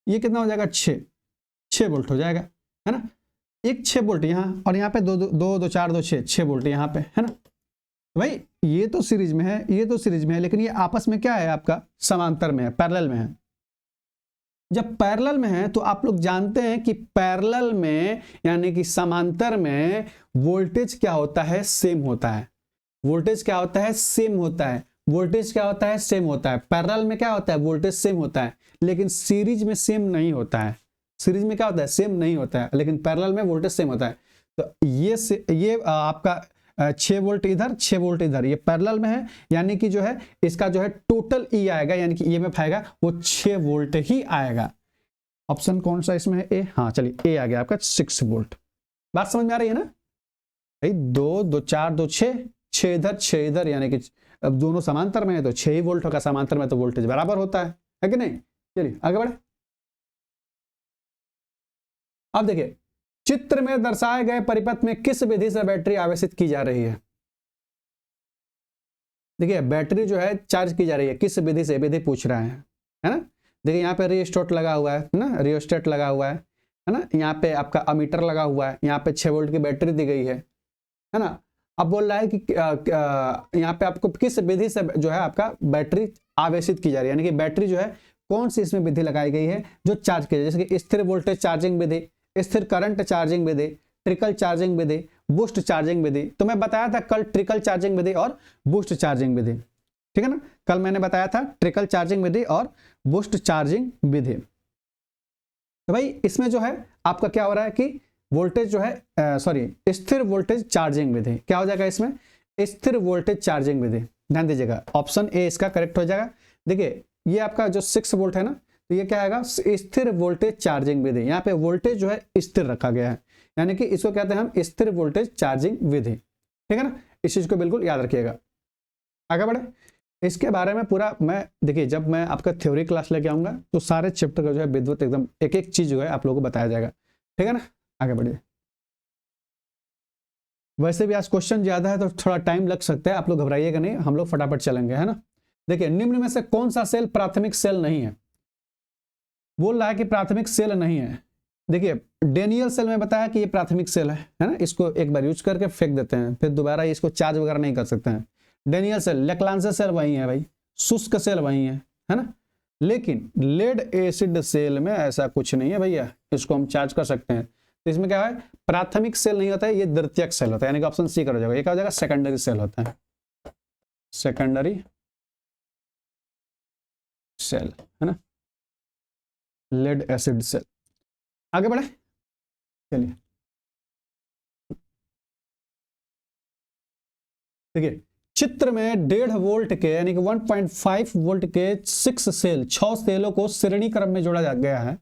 ये कितना हो जाएगा? 6 वोल्ट हो जाएगा, है ना। एक 6 वोल्ट यहाँ, और यहाँ पे 2-2 4-2 6 वोल्ट यहाँ पे, है ना। भाई ये तो सीरीज में है, ये तो सीरीज में है, लेकिन ये आपस में क्या है? आपका समांतर में है, पैरेलल में है। जब पैरेलल में है तो आप लोग जानते हैं कि पैरेलल में यानी कि समांतर में वोल्टेज क्या होता है? सेम होता है। वोल्टेज क्या होता है? सेम होता है। वोल्टेज क्या होता है? सेम होता है। पैरेलल में क्या होता है? वोल्टेज सेम होता है, लेकिन सीरीज में सेम नहीं होता है। सीरीज में क्या होता है? सेम नहीं होता है, लेकिन पैरेलल में वोल्टेज सेम होता है। तो ये आपका 6 वोल्ट इधर, 6 वोल्ट इधर, ये पैरेलल में है, यानी कि जो है इसका जो है टोटल ई आएगा, यानी कि ईएमएफ आएगा वो 6 वोल्ट ही आएगा। ऑप्शन कौन सा इसमें है? ए। हाँ चलिए, ए आ गया आपका 6 वोल्ट। बात समझ में आ रही है ना भाई? 2-2 4-2 6 इधर 6 इधर, यानी कि अब दोनों समांतर में है तो 6 ही वोल्ट होगा, समांतर में तो वोल्टेज बराबर होता है कि नहीं। चलिए आगे बढ़े। अब देखिए चित्र में दर्शाए गए परिपथ में किस विधि से बैटरी आवेशित की जा रही है? देखिए बैटरी जो है चार्ज की जा रही है, किस विधि से? विधि पूछ रहा है ना। देखिए यहाँ पे रियोस्टेट लगा हुआ है ना, रियोस्टेट लगा हुआ है ना। यहाँ पे आपका अमीटर लगा हुआ है, यहाँ पे 6 वोल्ट की बैटरी दी गई है ना। अब बोल रहा है कि यहाँ पे आपको किस विधि से जो है आपका बैटरी आवेशित की जा रही है, यानी कि बैटरी जो है कौन सी इसमें विधि लगाई गई है जो चार्ज की, जैसे कि स्थिर वोल्टेज चार्जिंग विधि, स्थिर करंट चार्जिंग विधि, ट्रिकल चार्जिंग विधि, बूस्ट चार्जिंग विधि। तो मैं बताया था कल ट्रिकल चार्जिंग विधि और बूस्ट चार्जिंग विधि, ठीक है ना। कल मैंने बताया था ट्रिकल चार्जिंग विधि और बूस्ट चार्जिंग विधि। तो भाई इसमें जो है आपका क्या हो रहा है कि वोल्टेज जो है स्थिर वोल्टेज चार्जिंग विधि, क्या हो जाएगा इसमें? स्थिर वोल्टेज चार्जिंग विधि। ध्यान दीजिएगा, ऑप्शन ए इसका करेक्ट हो जाएगा। देखिए ये आपका जो 6 वोल्ट है ना, तो ये क्या आएगा? स्थिर वोल्टेज चार्जिंग विधि। यहाँ पे वोल्टेज जो है स्थिर रखा गया है, यानी कि इसको कहते हैं हम स्थिर वोल्टेज चार्जिंग विधि, ठीक है ना। इस चीज को बिल्कुल याद रखिएगा। आगे बढ़े, इसके बारे में पूरा मैं देखिए जब मैं आपका थ्योरी क्लास लेके आऊंगा तो सारे चैप्टर का जो है विद्युत एकदम एक एक चीज जो है आप लोगों को बताया जाएगा, ठीक है ना। आगे बढ़िए। वैसे भी आज क्वेश्चन ज्यादा है तो थोड़ा टाइम लग सकता है, आप लोग घबराइएगा नहीं, हम लोग फटाफट चलेंगे, है ना। देखिए निम्न में से कौन सा सेल प्राथमिक सेल नहीं है? बोल रहा है कि प्राथमिक सेल नहीं है। देखिए डेनियल सेल में बताया कि ये प्राथमिक सेल है ना। इसको एक बार यूज करके फेंक देते हैं, फिर दोबारा इसको चार्ज वगैरह नहीं कर सकते हैं। डेनियल सेल, लेक्लांसे सेल वही है भाई, शुष्क सेल वही है ना। लेकिन लेड एसिड सेल में ऐसा कुछ नहीं है भैया, इसको हम चार्ज कर सकते हैं। तो इसमें क्या है? प्राथमिक सेल नहीं होता है, ये द्वितीयक सेल होता है, यानी कि ऑप्शन सी कर हो जाएगा। ये क्या हो जाएगा? सेकेंडरी सेल होता है, सेकेंडरी सेल, है ना, लेड एसिड सेल। आगे बढ़े, चलिए देखिए चित्र में 1.5 वोल्ट के यानी कि 1.5 वोल्ट के 6 सेलों को श्रेणी क्रम में जोड़ा गया है।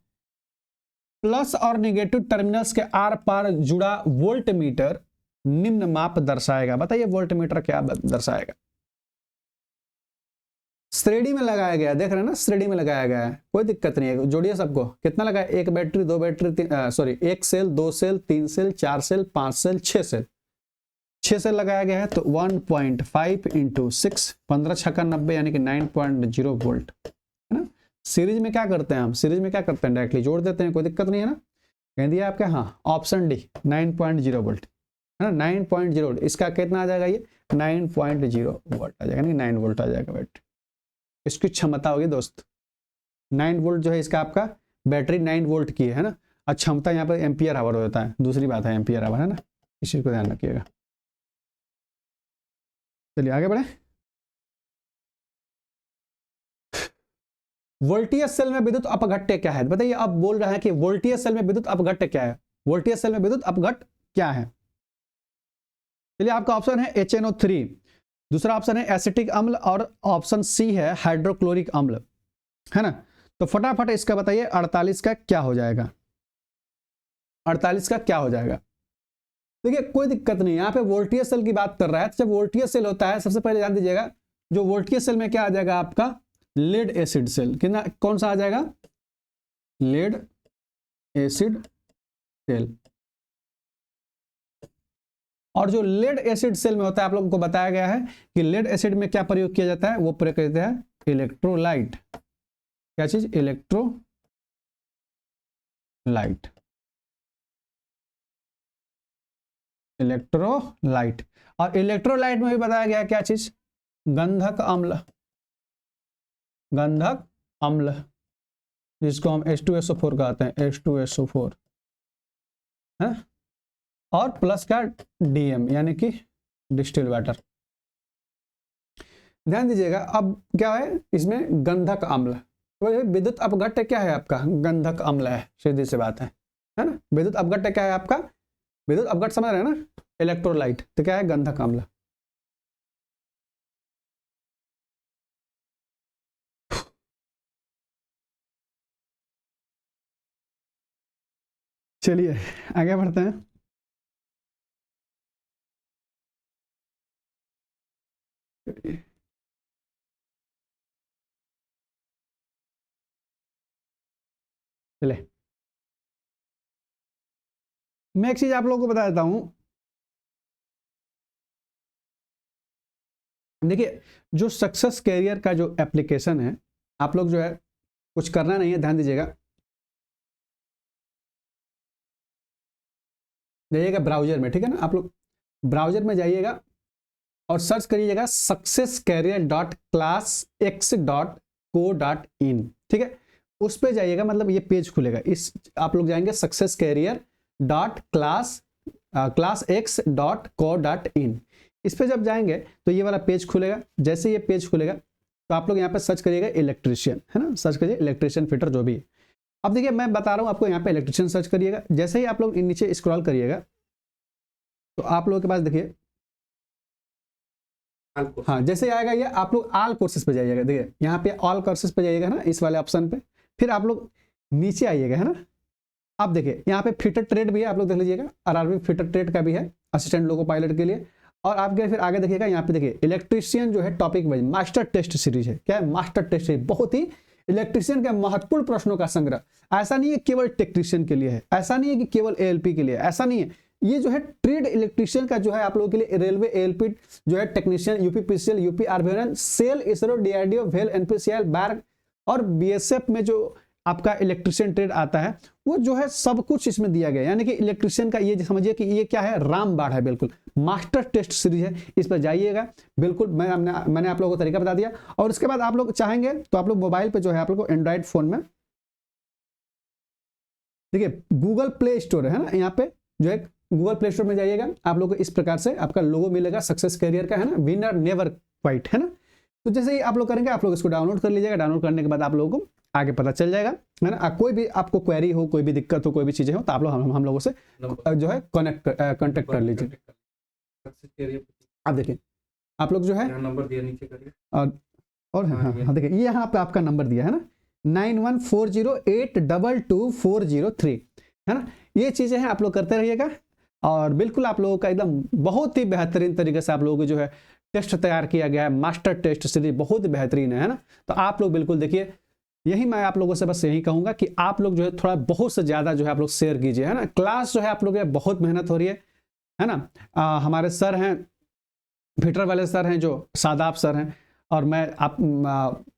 प्लस और नेगेटिव टर्मिनल्स के आर पार जुड़ा वोल्ट मीटर निम्न माप दर्शाएगा। बताइए वोल्ट मीटर क्या दर्शाएगा? श्रेणी में लगाया गया, देख रहे हैं ना, श्रेणी में लगाया गया है, कोई दिक्कत नहीं है, जोड़िए सबको। कितना लगा है? एक बैटरी, दो बैटरी, सॉरी एक सेल, दो सेल, तीन सेल, चार सेल, पांच सेल, 6 सेल, 6 सेल लगाया गया है। तो 1.5 इंटू 6, 15 छक्का 90 यानी कि 9.0 वोल्ट है ना। सीरीज में क्या करते हैं हम? सीरीज में क्या करते हैं? डायरेक्टली जोड़ देते हैं, कोई दिक्कत नहीं है ना। कह दिया आपका, हाँ ऑप्शन डी 9.0 वोल्ट है ना, 9.0 वोल्ट। इसका कितना आ जाएगा? ये 9.0 वोल्ट आ जाएगा, नहीं 9 वोल्ट आ जाएगा बैटरी। इसकी क्षमता होगी दोस्त 9 वोल्ट जो है इसका, आपका बैटरी 9 वोल्ट की है ना। और क्षमता यहाँ पर एम्पियर आवर होता है, दूसरी बात है एम्पियर आवर है ना, इस चीज को ध्यान रखिएगा। चलिए आगे बढ़े। वोल्टेज सेल में विद्युत अपघट्य क्या है? बताइए, अब बोल रहा है कि वोल्टेज सेल में विद्युत अपघट्य क्या है? वोल्टेज सेल में विद्युत अपघट्य क्या है? चलिए, आपका ऑप्शन है HNO3, दूसरा ऑप्शन है एसिटिक अम्ल, और ऑप्शन सी है हाइड्रोक्लोरिक अम्ल, है ना। तो फटाफट इसका बताइए 48 का क्या हो जाएगा? 48 का क्या हो जाएगा? देखिए कोई दिक्कत नहीं, यहाँ पे वोल्टेज सेल की बात कर रहा है। तो जब वोल्टेज सेल होता है, सबसे पहले ध्यान दीजिएगा, जो वोल्टेज सेल में क्या आ जाएगा आपका? Lead acid cell. कितना, कौन सा आ जाएगा? Lead acid cell. और जो लेड एसिड सेल में होता है, आप लोगों को बताया गया है कि लेड एसिड में क्या प्रयोग किया जाता है? वो प्रयोग करते हैं इलेक्ट्रोलाइट। क्या चीज? इलेक्ट्रोलाइट। इलेक्ट्रोलाइट। और इलेक्ट्रोलाइट में भी बताया गया क्या चीज? गंधक अम्ल। गंधक अम्ल, जिसको हम H2SO4 कहते हैं, H2SO4 है। और प्लस का DM यानी कि डिस्टिल वाटर। ध्यान दीजिएगा, अब क्या है इसमें? गंधक अम्ल। तो विद्युत अपघट्य क्या है आपका? गंधक अम्ल है, सीधी सी बात है ना। विद्युत अपघट्य क्या है आपका? विद्युत अपघट्य समझ रहे हैं ना, इलेक्ट्रोलाइट। तो क्या है? गंधक अम्ल। चलिए आगे बढ़ते हैं। चलिए, मैं एक चीज आप लोगों को बता देता हूं। देखिए, जो सक्सेस कैरियर का जो एप्लीकेशन है, आप लोग जो है कुछ करना नहीं है, ध्यान दीजिएगा। जाइएगा ब्राउजर में, ठीक है ना, आप लोग ब्राउजर में जाइएगा और सर्च करिएगा successcarrier.classx.co.in, ठीक है। उस पे जाइएगा, मतलब ये पेज खुलेगा। इस आप लोग जाएंगे successcarrier.classx.co.in। इस पे जब जाएंगे तो ये वाला पेज खुलेगा। जैसे ये पेज खुलेगा तो आप लोग यहाँ पे सर्च करिएगा इलेक्ट्रीशियन, है ना, सर्च करिए इलेक्ट्रीशियन फिटर जो भी है। अब देखिए मैं बता रहा हूँ आपको, यहाँ पे इलेक्ट्रीशियन सर्च करिएगा। जैसे ही आप लोग नीचे स्क्रॉल करिएगा तो आप लोगों के पास देखिए, हाँ जैसे आएगा ये, आप लोग ऑल कोर्सेज पे जाइएगा। देखिए यहाँ पे ऑल कोर्सेज पे जाइएगा ना, इस वाले ऑप्शन पे। फिर आप लोग नीचे आइएगा, है ना। आप देखिए यहाँ पे फिटर ट्रेड भी है, आप लोग देख लीजिएगा। RRB फिटर ट्रेड का भी है, असिस्टेंट लोको पायलट के लिए। और आपके फिर आगे देखिएगा, यहाँ पे देखिए इलेक्ट्रीशियन जो है topic wise master test series है। क्या है? Master test series. बहुत ही इलेक्ट्रीशियन के महत्वपूर्ण प्रश्नों का संग्रह। ऐसा नहीं है केवल टेक्नीशियन के लिए है, ऐसा नहीं है कि केवल ALP के लिए, ऐसा नहीं है। ये जो है ट्रेड इलेक्ट्रीशियन का जो है आप लोगों के लिए, रेलवे ALP जो है technician, UPPCL, UPRVN, SAIL, ISRO, DRDO, वेल, NPCL, बैर और BSF में जो आपका इलेक्ट्रीशियन ट्रेड आता है, वो जो है सब कुछ इसमें दिया गया है। यानी कि इलेक्ट्रीशियन का ये समझिए कि ये क्या है? रामबाण है, बिल्कुल मास्टर टेस्ट सीरीज है। इस पर जाइएगा, बिल्कुल मैंने आप लोगों को तरीका बता दिया। और उसके बाद आप लोग चाहेंगे तो आप लोग मोबाइल पे जो है आप लोग को एंड्रॉइड फोन में देखिए गूगल प्ले स्टोर है ना, यहाँ पे जो है गूगल प्ले स्टोर में जाइएगा, आप लोग को इस प्रकार से आपका लोगो मिलेगा सक्सेस कैरियर का, है ना, विनर नेवर क्वाइट, है ना। तो जैसे ही आप लोग करेंगे, आप लोग इसको डाउनलोड कर लीजिएगा। डाउनलोड करने के बाद आप लोगों को आगे पता चल जाएगा, है ना। कोई भी आपको क्वेरी हो, कोई भी दिक्कत हो, कोई भी चीजें हो, तो आप लोग हम लोगों से जो है कॉन्टेक्ट कर लीजिए। आप देखिए आप लोग जो है नंबर दिया नीचे करिए, और हाँ देखिए ये यहाँ पे आपका नंबर दिया है ना, 9140822403, है ना। ये चीजें हैं, आप लोग करते रहिएगा। और बिल्कुल आप लोगों का एकदम बहुत ही बेहतरीन तरीके से आप लोगों को जो है टेस्ट तैयार किया गया है, मास्टर टेस्ट सीरीज बहुत बेहतरीन है ना। तो आप लोग बिल्कुल देखिए, यही मैं आप लोगों से बस यही कहूंगा कि आप लोग जो है थोड़ा बहुत से ज्यादा जो है आप लोग शेयर कीजिए, है ना। क्लास जो है आप लोग बहुत मेहनत हो रही है ना। हमारे सर हैं, फिटर वाले सर हैं, जो शादाब सर हैं, और मैं आप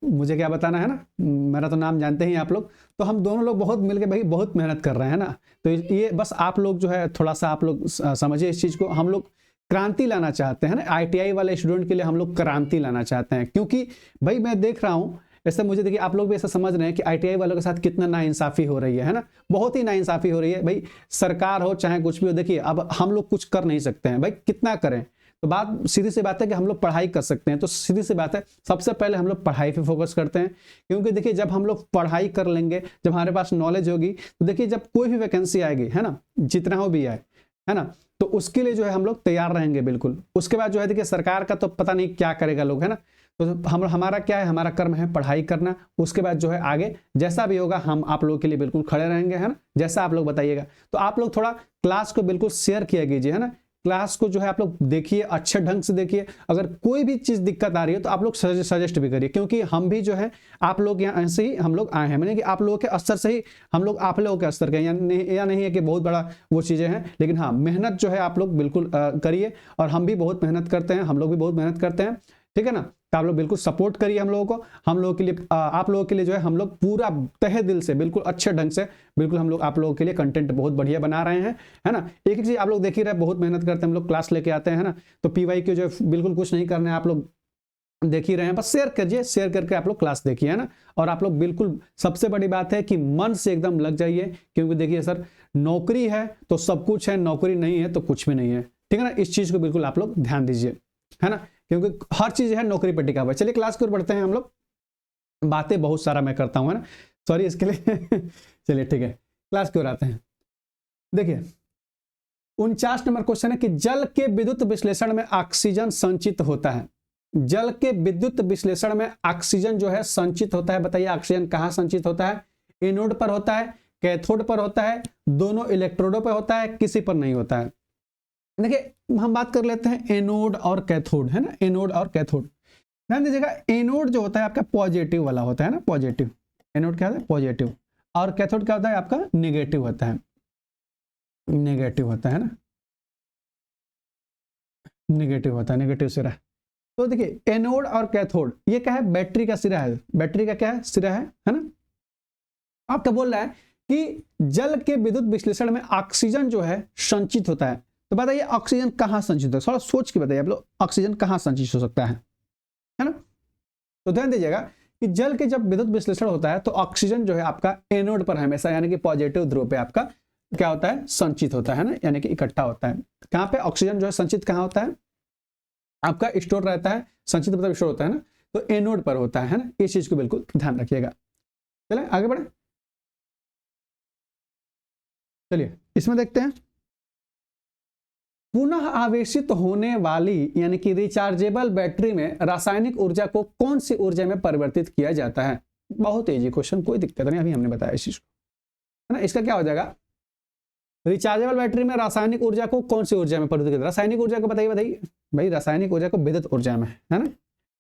मुझे क्या बताना है ना, मेरा तो नाम जानते ही आप लोग। तो हम दोनों लोग बहुत मिलके भाई बहुत मेहनत कर रहे हैं ना। तो ये बस आप लोग जो है थोड़ा सा आप लोग समझिए इस चीज को। हम लोग क्रांति लाना चाहते हैं ना, आईटीआई वाले स्टूडेंट के लिए हम लोग क्रांति लाना चाहते हैं, क्योंकि भाई मैं देख रहा हूँ ऐसा, मुझे देखिए आप लोग भी ऐसा समझ रहे हैं कि आईटीआई वालों के साथ कितना नाइंसाफी हो रही है ना, बहुत ही नाइंसाफी हो रही है भाई। सरकार हो चाहे कुछ भी हो, देखिए अब हम लोग कुछ कर नहीं सकते हैं भाई, कितना करें। तो बात सीधी सी बात है कि हम लोग पढ़ाई कर सकते हैं, तो सीधी सी बात है सबसे पहले हम लोग पढ़ाई पे फोकस करते हैं। क्योंकि देखिए जब हम लोग पढ़ाई कर लेंगे, जब हमारे पास नॉलेज होगी, तो देखिए जब कोई भी वैकेंसी आएगी, है ना, जितना हो भी आए, है ना, तो उसके लिए जो है हम लोग तैयार रहेंगे बिल्कुल। उसके बाद जो है देखिए सरकार का तो पता नहीं क्या करेगा लोग, है ना। तो हमारा क्या है, हमारा कर्म है पढ़ाई करना। उसके बाद जो है आगे जैसा भी होगा हम आप लोगों के लिए बिल्कुल खड़े रहेंगे, है ना, जैसा आप लोग बताइएगा। तो आप लोग थोड़ा क्लास को बिल्कुल शेयर किया कीजिए, है ना। क्लास को जो है आप लोग देखिए, अच्छे ढंग से देखिए। अगर कोई भी चीज दिक्कत आ रही है तो आप लोग सजेस्ट भी करिए, क्योंकि हम भी जो है आप लोग यहाँ से ही हम लोग आए हैं, मैंने कि आप लोगों के स्तर से ही हम लोग आप लोगों के स्तर के, या नहीं है कि बहुत बड़ा वो चीजें हैं, लेकिन हाँ मेहनत जो है आप लोग बिल्कुल करिए। और हम भी बहुत मेहनत करते हैं, हम लोग भी बहुत मेहनत करते हैं, ठीक है ना। तो आप लोग बिल्कुल सपोर्ट करिए हम लोगों को, हम लोगों के लिए आप लोगों के लिए जो है हम लोग पूरा तहे दिल से बिल्कुल अच्छे ढंग से बिल्कुल हम लोग आप लोगों के लिए कंटेंट बहुत बढ़िया बना रहे हैं, है ना। एक एक चीज आप लोग देख ही रहे, बहुत मेहनत करते हैं हम लोग, क्लास लेके आते हैं, है ना। तो पीवाई के जो है बिल्कुल कुछ नहीं करना है, आप लोग देख ही रहे हैं, बस शेयर करिए, शेयर करके आप लोग क्लास देखिए, है ना। और आप लोग बिल्कुल सबसे बड़ी बात है कि मन से एकदम लग जाइए, क्योंकि देखिए सर नौकरी है तो सब कुछ है, नौकरी नहीं है तो कुछ भी नहीं है, ठीक है ना। इस चीज को बिल्कुल आप लोग ध्यान दीजिए, है ना, क्योंकि हर चीज है नौकरी पर टिका हुआ है। चलिए क्लास की ओर बढ़ते हैं हम लोग, बातें बहुत सारा मैं करता हूं, है ना, सॉरी इसके लिए चलिए ठीक है, क्लास की ओर आते हैं। देखिए 49 नंबर क्वेश्चन है कि जल के विद्युत विश्लेषण में ऑक्सीजन संचित होता है। जल के विद्युत विश्लेषण में ऑक्सीजन जो है संचित होता है। बताइए ऑक्सीजन कहां संचित होता है? एनोड पर होता है, कैथोड पर होता है, दोनों इलेक्ट्रोडों पर होता है, किसी पर नहीं होता है। देखिए हम बात कर लेते हैं एनोड और कैथोड, है ना, एनोड और कैथोड। ध्यान दीजिएगा, एनोड जो होता है आपका पॉजिटिव वाला होता है ना, पॉजिटिव। एनोड क्या होता है? पॉजिटिव। और कैथोड क्या होता है आपका? नेगेटिव होता है, नेगेटिव होता है ना, नेगेटिव होता है, नेगेटिव सिरा। तो देखिए एनोड और कैथोड ये क्या है? बैटरी का सिरा है, बैटरी का क्या है? सिरा है ना। आपका बोल रहा है कि जल के विद्युत विश्लेषण में ऑक्सीजन जो है संचित होता है। तो बताइए ऑक्सीजन कहां संचित होता है? थोड़ा सोच के बताइए आप लोग, ऑक्सीजन कहां संचित हो सकता है ना। तो ध्यान दीजिएगा कि जल के जब विद्युत विश्लेषण होता है तो ऑक्सीजन जो है आपका एनोड पर हमेशा, यानी कि पॉजिटिव ध्रुव पे आपका क्या होता है? संचित होता है ना, यानी कि इकट्ठा होता है। कहां पे ऑक्सीजन जो है संचित कहां होता है? आपका स्टोर रहता है, संचित मतलब स्टोर होता है ना, तो एनोड पर होता है ना। इस चीज को बिल्कुल ध्यान रखिएगा। चले आगे बढ़े, चलिए इसमें देखते हैं। पुनः आवेशित होने वाली यानी कि रिचार्जेबल बैटरी में रासायनिक ऊर्जा को कौन सी ऊर्जा में परिवर्तित किया जाता है? बहुत इजी क्वेश्चन, कोई दिक्कत नहीं, अभी हमने बताया इस चीज को, है ना। इसका क्या हो जाएगा? रिचार्जेबल बैटरी में रासायनिक ऊर्जा को कौन सी ऊर्जा में परिवर्तित किया? रासायनिक ऊर्जा को बताइए, बताइए भाई, रासायनिक ऊर्जा को विद्युत ऊर्जा में, है ना।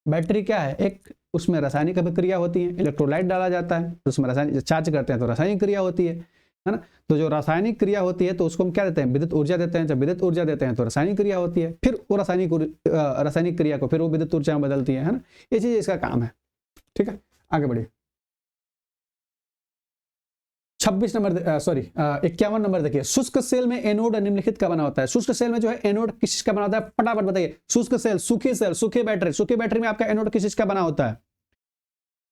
बैटरी क्या है? एक उसमें रासायनिक अभिक्रिया होती है, इलेक्ट्रोलाइट डाला जाता है, तो उसमें रासायनिक चार्ज करते हैं तो रासायनिक क्रिया होती है ना। तो जो रासायनिक क्रिया होती है तो उसको हम क्या देते हैं? विद्युत ऊर्जा देते हैं। जब विद्युत ऊर्जा देते हैं तो रासायनिक क्रिया होती है, फिर वो रासायनिक क्रिया को फिर वो विद्युत ऊर्जा में बदलती है ना। ये चीज इसका काम है, ठीक है। आगे बढ़िए, 56 नंबर, सॉरी 51 नंबर देखिए। शुष्क सेल में एनोड निम्नलिखित का बना होता है। शुष्क सेल में जो है एनोड किस चीज का बना होता है? फटाफट बताइए। शुष्क सेल, सूखी सेल, सूखी बैटरी, सूखी बैटरी में आपका एनोड किस चीज का बना होता है?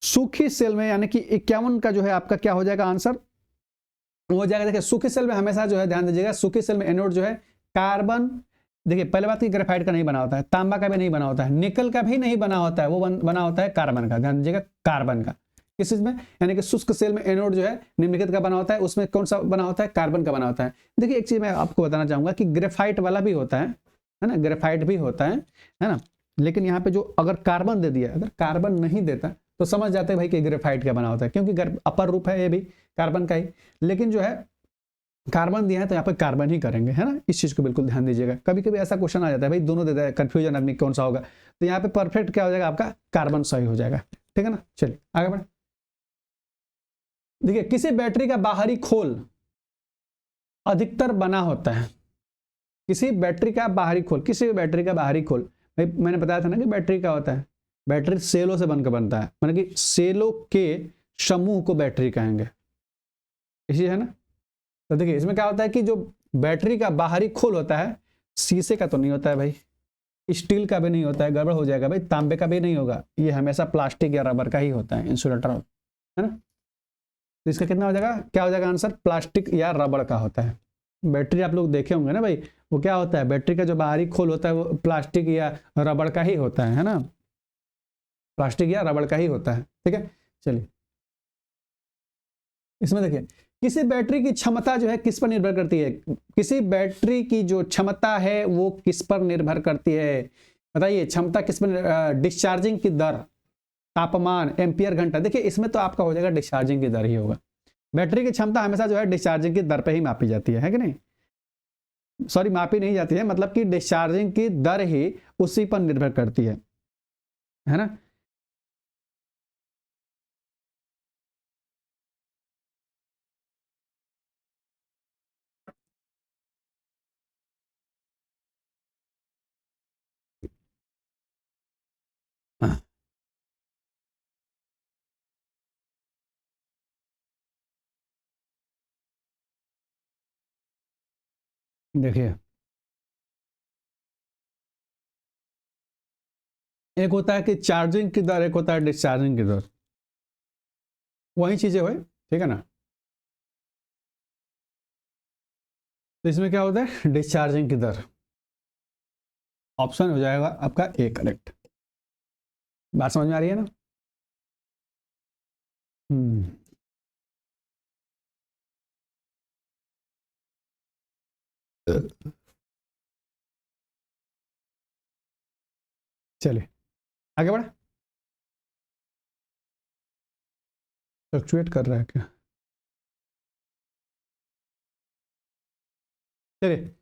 सूखी सेल में, यानी कि 51 का जो है आपका क्या हो जाएगा आंसर? हो जाएगा, देखिए सूखी सेल में हमेशा जो है ध्यान दीजिएगा, सूखी सेल में एनोड जो है कार्बन, देखिए पहले बात की ग्रेफाइट का नहीं बना होता है, तांबा का भी नहीं बना होता है, निकल का भी नहीं बना होता है, वो बना होता है कार्बन का। ध्यान दीजिएगा, कार्बन का। किस चीज में? यानी कि शुष्क सेल में एनोड जो है निम्नलिखित का बना होता है, उसमें कौन सा बना होता है? कार्बन का बना होता है। देखिए एक चीज मैं आपको बताना चाहूंगा कि ग्रेफाइट वाला भी होता है ना, ग्रेफाइट भी होता है ना। लेकिन यहाँ पे जो अगर कार्बन दे दिया, अगर कार्बन नहीं देता तो समझ जाते हैं भाई कि ग्रेफाइट का बना होता है, क्योंकि अपर रूप है ये भी कार्बन का ही। लेकिन जो है कार्बन दिया है तो यहाँ पे कार्बन ही करेंगे, है ना। इस चीज को बिल्कुल ध्यान दीजिएगा। कभी कभी ऐसा क्वेश्चन आ जाता है भाई दोनों देता है, कंफ्यूजन आदमी कौन सा होगा, तो यहाँ पे परफेक्ट क्या हो जाएगा आपका, कार्बन सही हो जाएगा, ठीक है ना। चलिए आगे बढ़े। देखिए किसी बैटरी का बाहरी खोल अधिकतर बना होता है, किसी बैटरी का बाहरी खोल, किसी भी बैटरी का बाहरी खोल, भाई मैंने बताया था ना कि बैटरी क्या होता है, बैटरी सेलों से बनकर बनता है, मतलब कि सेलों के समूह को बैटरी कहेंगे, इसी है ना। तो देखिए इसमें क्या होता है कि जो बैटरी का बाहरी खोल होता है, शीशे का तो नहीं होता है भाई, स्टील का भी नहीं होता है, गड़बड़ हो जाएगा भाई, तांबे का भी नहीं होगा, ये हमेशा प्लास्टिक या रबर का ही होता है, इंसुलेटर, है ना। तो इसका कितना हो जाएगा, क्या हो जाएगा आंसर, प्लास्टिक या रबर का होता है। बैटरी आप लोग देखे होंगे ना भाई, वो क्या होता है, बैटरी का जो बाहरी खोल होता है वो प्लास्टिक या रबर का ही होता है ना, प्लास्टिक या रबर का ही होता है, ठीक है। चलिए इसमें देखिए किसी बैटरी की क्षमता जो है किस पर निर्भर करती है, किसी बैटरी की जो क्षमता है वो किस पर निर्भर करती है, बताइए क्षमता किस पर, डिस्चार्जिंग की दर, तापमान, एम्पियर घंटा। देखिए इसमें तो आपका हो जाएगा डिस्चार्जिंग की दर ही होगा, बैटरी की क्षमता हमेशा जो है डिस्चार्जिंग की दर पे ही मापी जाती है कि नहीं, सॉरी मापी नहीं जाती है, मतलब कि डिस्चार्जिंग की दर ही उसी पर निर्भर करती है ना। हाँ, देखिए एक होता है कि चार्जिंग की दर, एक होता है डिस्चार्जिंग की दर, वही चीजें हुए, ठीक है ना। तो इसमें क्या होता है, डिस्चार्जिंग की दर, ऑप्शन हो जाएगा आपका ए करेक्ट। बात समझ में आ रही है ना। हम्म, चलिए आगे बढ़े। फ्लक्चुएट कर रहा है क्या, चलिए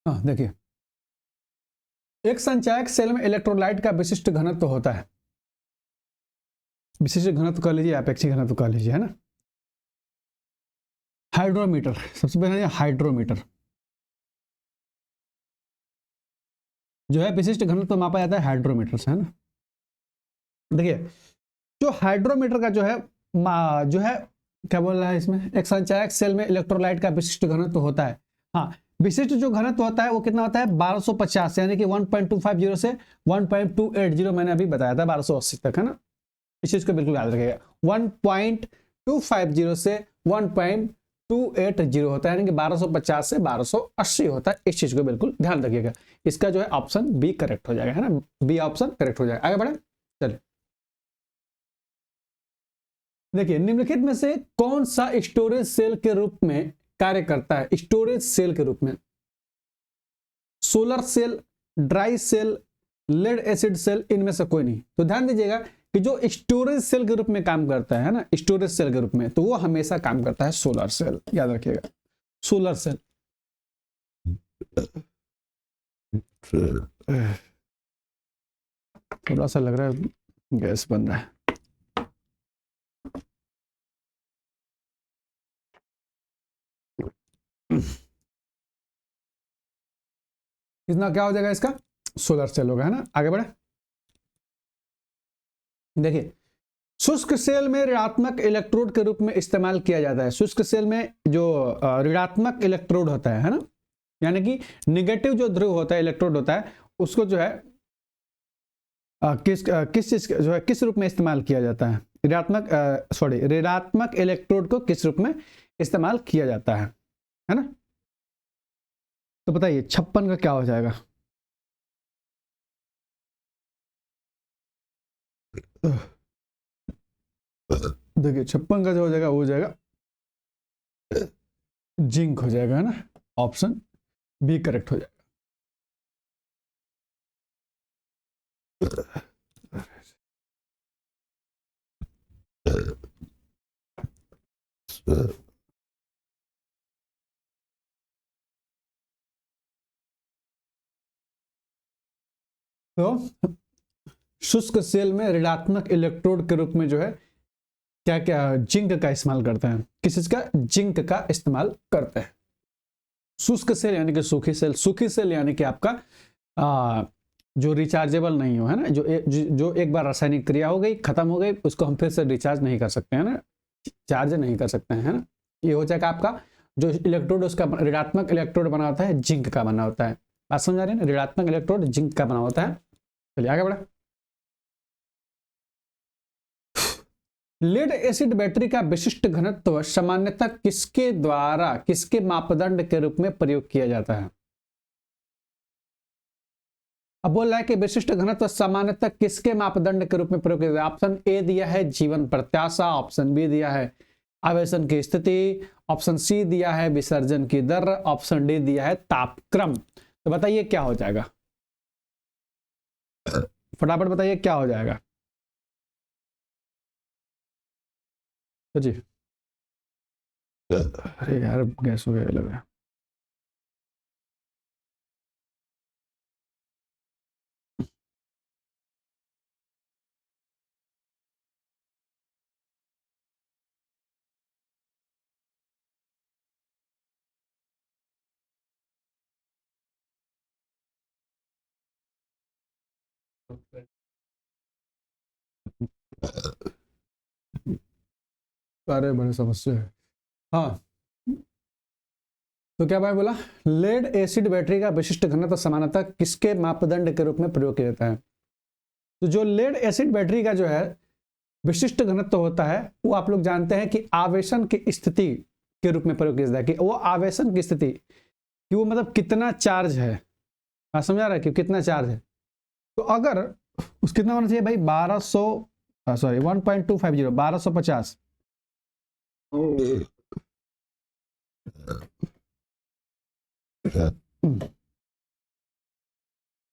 हाँ देखिए एक संचायक सेल में इलेक्ट्रोलाइट का विशिष्ट घनत्व होता है, विशिष्ट घनत्व कह लीजिए, अपेक्षित घनत्व कह लीजिए, है ना। हाइड्रोमीटर, सबसे पहले हाइड्रोमीटर जो है विशिष्ट घनत्व मापा जाता है हाइड्रोमीटर से, है ना। देखिए जो हाइड्रोमीटर का जो है क्या बोल रहा है इसमें, एक संचायक सेल में इलेक्ट्रोलाइट का विशिष्ट घनत्व होता है, हाँ विशिष्ट जो घनत्व होता है वो कितना होता है 1250, यानी कि 1.250 से 1.280, मैंने अभी बताया था 1280 तक, है ना। इस चीज को बिल्कुल याद रखिएगा, 1.250 से 1.280 होता है, यानी कि 1250 से 1280 होता है, इस चीज को बिल्कुल ध्यान रखिएगा। इसका जो है ऑप्शन बी करेक्ट हो जाएगा, है ना, बी ऑप्शन करेक्ट हो जाएगा। आगे बढ़े, चलिए देखिए निम्नलिखित में से कौन सा स्टोरेज सेल के रूप में कार्य करता है, स्टोरेज सेल के रूप में, solar cell, dry cell, lead acid cell, इनमें से कोई नहीं। तो ध्यान दीजिएगा कि जो स्टोरेज सेल के रूप में काम करता है ना, स्टोरेज सेल के रूप में, तो वो हमेशा काम करता है सोलर सेल, याद रखिएगा सोलर सेल। थोड़ा सा लग रहा है गैस बन रहा है, इतना क्या हो जाएगा इसका, सोलर सेल होगा, है ना। आगे बढ़े, देखिए शुष्क सेल में ऋणात्मक इलेक्ट्रोड के रूप में इस्तेमाल किया जाता है, शुष्क सेल में जो ऋणात्मक इलेक्ट्रोड होता है ना, यानी कि निगेटिव जो ध्रुव होता है, इलेक्ट्रोड होता है, उसको जो है किस चीज जो है किस रूप में इस्तेमाल किया जाता है, ऋणात्मक इलेक्ट्रोड को किस रूप में इस्तेमाल किया जाता है ना। तो बताइए 56 का क्या हो जाएगा, देखिए 56 का जो हो जाएगा वो हो जाएगा जिंक हो जाएगा, है ना, ऑप्शन बी करेक्ट हो जाएगा। तो शुष्क सेल में ऋणात्मक इलेक्ट्रोड के रूप में जो है क्या क्या जिंक का इस्तेमाल करते हैं, किस चीज का, जिंक का इस्तेमाल करते हैं। शुष्क सेल यानी कि सूखी सेल, सूखी सेल यानी कि आपका जो रिचार्जेबल नहीं हो, है ना, जो एक बार रासायनिक क्रिया हो गई खत्म हो गई, उसको हम फिर से रिचार्ज नहीं कर सकते हैं ना, चार्ज नहीं कर सकते हैं, है ना। ये हो जाएगा आपका जो इलेक्ट्रोड, उसका ऋणात्मक इलेक्ट्रोड बना होता है जिंक का बना होता है। बात समझ आ रही है ना, ऋणात्मक इलेक्ट्रोड जिंक का बना होता है। चलिए आगे बढ़ा। लेड एसिड बैटरी का विशिष्ट घनत्व सामान्यतः किसके द्वारा, किसके मापदंड के रूप में प्रयोग किया जाता है। अब बोल रहा है कि विशिष्ट घनत्व सामान्यतः किसके मापदंड के रूप में प्रयोग किया जाता है। ऑप्शन ए दिया है जीवन प्रत्याशा, ऑप्शन बी दिया है आवेशन की स्थिति, ऑप्शन सी दिया है विसर्जन की दर, ऑप्शन डी दिया है तापक्रम। तो बताइए क्या हो जाएगा, फटाफट बताइए क्या हो जाएगा। तो जी अरे यार गैस हो गया लग रहा है। अरे बड़ी समस्या है। हाँ, तो क्या भाई बोला, लेड एसिड बैटरी का विशिष्ट घनत्व सामान्यतः किसके मापदंड के रूप में प्रयोग किया जाता है। तो जो लेड एसिड बैटरी का जो है विशिष्ट घनत्व होता है वो आप लोग जानते हैं कि आवेशन की स्थिति के रूप में प्रयोग किया जाता है, कि वो आवेशन की स्थिति, कि वो मतलब कितना चार्ज है, समझा रहा है कि कितना चार्ज है। तो अगर उस कितना होना चाहिए भाई 1200 सॉरी 1.250 1250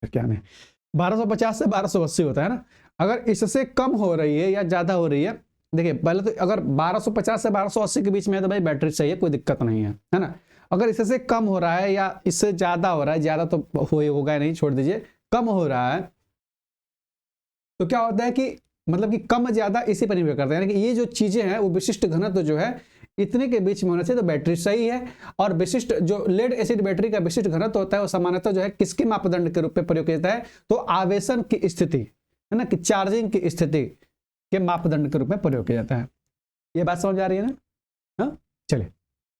क्या नहीं 1250 से 1280 होता है ना। अगर इससे कम हो रही है या ज्यादा हो रही है, देखिए पहले तो अगर 1250 से 1280 के बीच में है तो भाई बैटरी सही है, कोई दिक्कत नहीं है ना। अगर इससे कम हो रहा है या इससे ज्यादा हो रहा है, ज्यादा तो होगा नहीं, छोड़ दीजिए, कम हो रहा है, तो क्या होता है कि मतलब कि कम ज्यादा इसी पर निर्भर करता है, यानी कि ये जो चीजें हैं वो विशिष्ट घनत्व जो है इतने के बीच में होना चाहिए तो बैटरी सही है। और विशिष्ट जो लेड एसिड बैटरी का विशिष्ट घनत्व होता है वो सामान्यतः जो है किसके मापदंड के रूप में प्रयोग किया जाता है, तो आवेशन की स्थिति, है ना, कि चार्जिंग की स्थिति के मापदंड के रूप में प्रयोग किया जाता है। ये बात समझ आ रही है ना। हाँ चलिए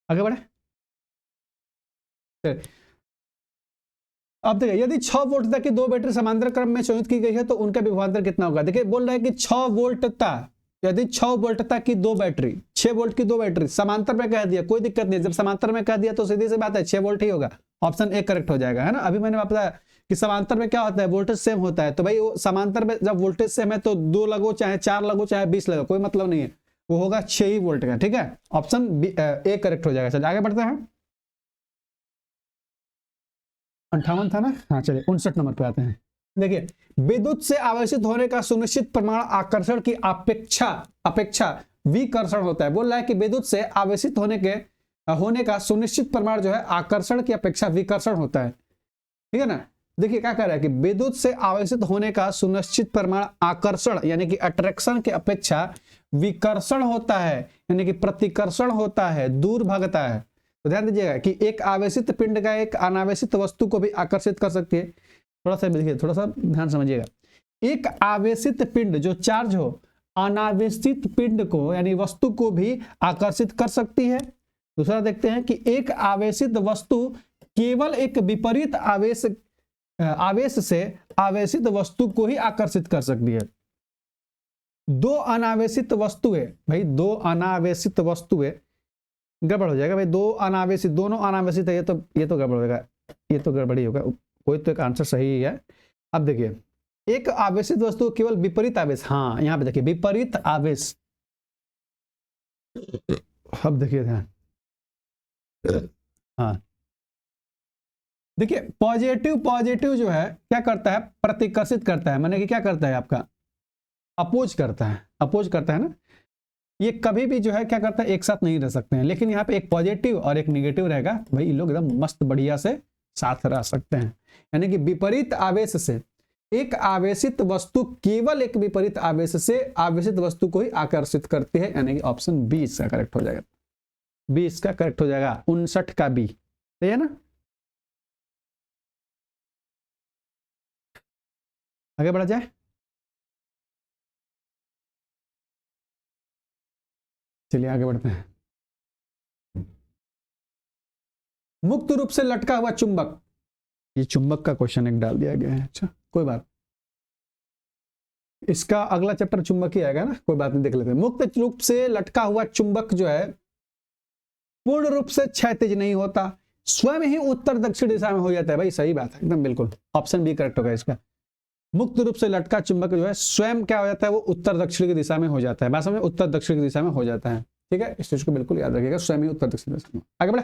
आगे बढ़े। अब देखिए यदि 6 वोल्ट तक की दो बैटरी समांतर क्रम में संयुक्त की गई है तो उनका विभवांतर कितना होगा। देखिए बोल रहा है कि 6 वोल्ट तक, यदि 6 वोल्ट तक की दो बैटरी, 6 वोल्ट की दो बैटरी समांतर में कह दिया, कोई दिक्कत नहीं, जब समांतर में कह दिया तो सीधी सी बात है 6 वोल्ट ही होगा, ऑप्शन ए करेक्ट हो जाएगा, है ना। अभी मैंने बताया कि समांतर में क्या होता है, वोल्टेज सेम होता है, तो भाई वो समांतर में जब वोल्टेज सेम है तो 2 लगो चाहे 4 लगो चाहे 20 लगो, कोई मतलब नहीं है, वो होगा 6 ही वोल्ट का, ठीक है, ऑप्शन ए करेक्ट हो जाएगा। चलिए आगे बढ़ते हैं। 58 था ना, हाँ चलिए 59 नंबर पे आते हैं। देखिए विद्युत से आवेशित होने का सुनिश्चित प्रमाण आकर्षण की अपेक्षा अपेक्षा विकर्षण होता है। बोल रहा है कि विद्युत से आवेशित होने का सुनिश्चित प्रमाण जो है आकर्षण की अपेक्षा विकर्षण होता है, ठीक है ना। देखिए क्या कह रहा है कि विद्युत से आवेशित होने का सुनिश्चित प्रमाण आकर्षण यानी कि अट्रैक्शन की अपेक्षा विकर्षण होता है, यानी कि प्रतिकर्षण होता है, दूर भागता है। तो ध्यान दीजिएगा कि एक आवेशित पिंड का एक अनावेशित वस्तु को भी आकर्षित कर सकती है। थोड़ा सा देखिए, थोड़ा सा ध्यान समझिएगा, एक आवेशित पिंड जो चार्ज हो अनावेशित पिंड को यानी वस्तु को भी आकर्षित कर सकती है। दूसरा देखते हैं कि एक आवेशित वस्तु केवल एक विपरीत आवेश से आवेशित वस्तु को ही आकर्षित कर सकती है। दो अनावेशित वस्तुएं, भाई दो अनावेशित वस्तुएं, गड़बड़ हो जाएगा भाई, दो अनावेशित, दोनों अनावेशित है, ये तो गड़बड़ होगा, ये तो गड़बड़ी होगा, कोई तो एक आंसर सही है। अब देखिए एक आवेशित वस्तु केवल विपरीत आवेश, हाँ यहां पे देखिए विपरीत आवेश, अब देखिए ध्यान, हाँ देखिए पॉजिटिव, पॉजिटिव जो है क्या करता है, प्रतिकर्षित करता है, माने कि क्या करता है आपका, अपोज करता है, अपोज करता है ना, ये कभी भी जो है क्या करता है, एक साथ नहीं रह सकते हैं, लेकिन यहाँ पे एक पॉजिटिव और एक निगेटिव रहेगा, भाई ये लोग एकदम मस्त बढ़िया से साथ रह सकते हैं। यानी कि विपरीत आवेश से एक आवेशित वस्तु केवल एक विपरीत आवेश से आवेशित वस्तु को ही आकर्षित करती है, यानी कि ऑप्शन बी इसका करेक्ट हो जाएगा, बी इसका करेक्ट हो जाएगा, 59 का बी, सही है ना। आगे बढ़ा जाए, चलिए आगे बढ़ते हैं। मुक्त रूप से लटका हुआ चुंबक, ये चुंबक का क्वेश्चन एक डाल दिया गया है, अच्छा कोई बात, इसका अगला चैप्टर चुंबक ही आएगा ना, कोई बात नहीं, देख लेते हैं। मुक्त रूप से लटका हुआ चुंबक जो है पूर्ण रूप से क्षैतिज नहीं होता, स्वयं ही उत्तर दक्षिण दिशा में हो जाता है, भाई सही बात है एकदम बिल्कुल, ऑप्शन बी करेक्ट होगा इसका। मुक्त रूप से लटका चुंबक जो है स्वयं क्या हो जाता है, वो उत्तर दक्षिण की दिशा में हो जाता है, बात समझ, उत्तर दक्षिण की दिशा में हो जाता है, ठीक है, इस चीज को बिल्कुल याद रखिएगा, स्वयं ही उत्तर दक्षिण दिशा में। आगे बढ़े,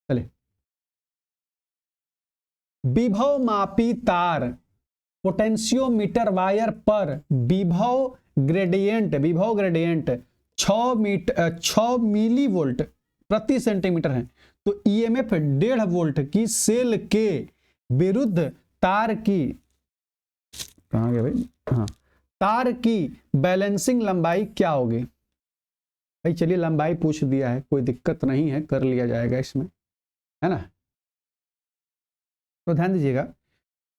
चलिए। विभव मापी तार पोटेंशियोमीटर वायर पर विभव ग्रेडियंट 6 मिली वोल्ट प्रति सेंटीमीटर है, तो ईएमएफ 1.5 वोल्ट की सेल के विरुद्ध तार की, कहां गया भाई, हाँ, तार की बैलेंसिंग लंबाई क्या होगी। भाई चलिए लंबाई पूछ दिया है, कोई दिक्कत नहीं है, कर लिया जाएगा इसमें, है ना। तो ध्यान दीजिएगा,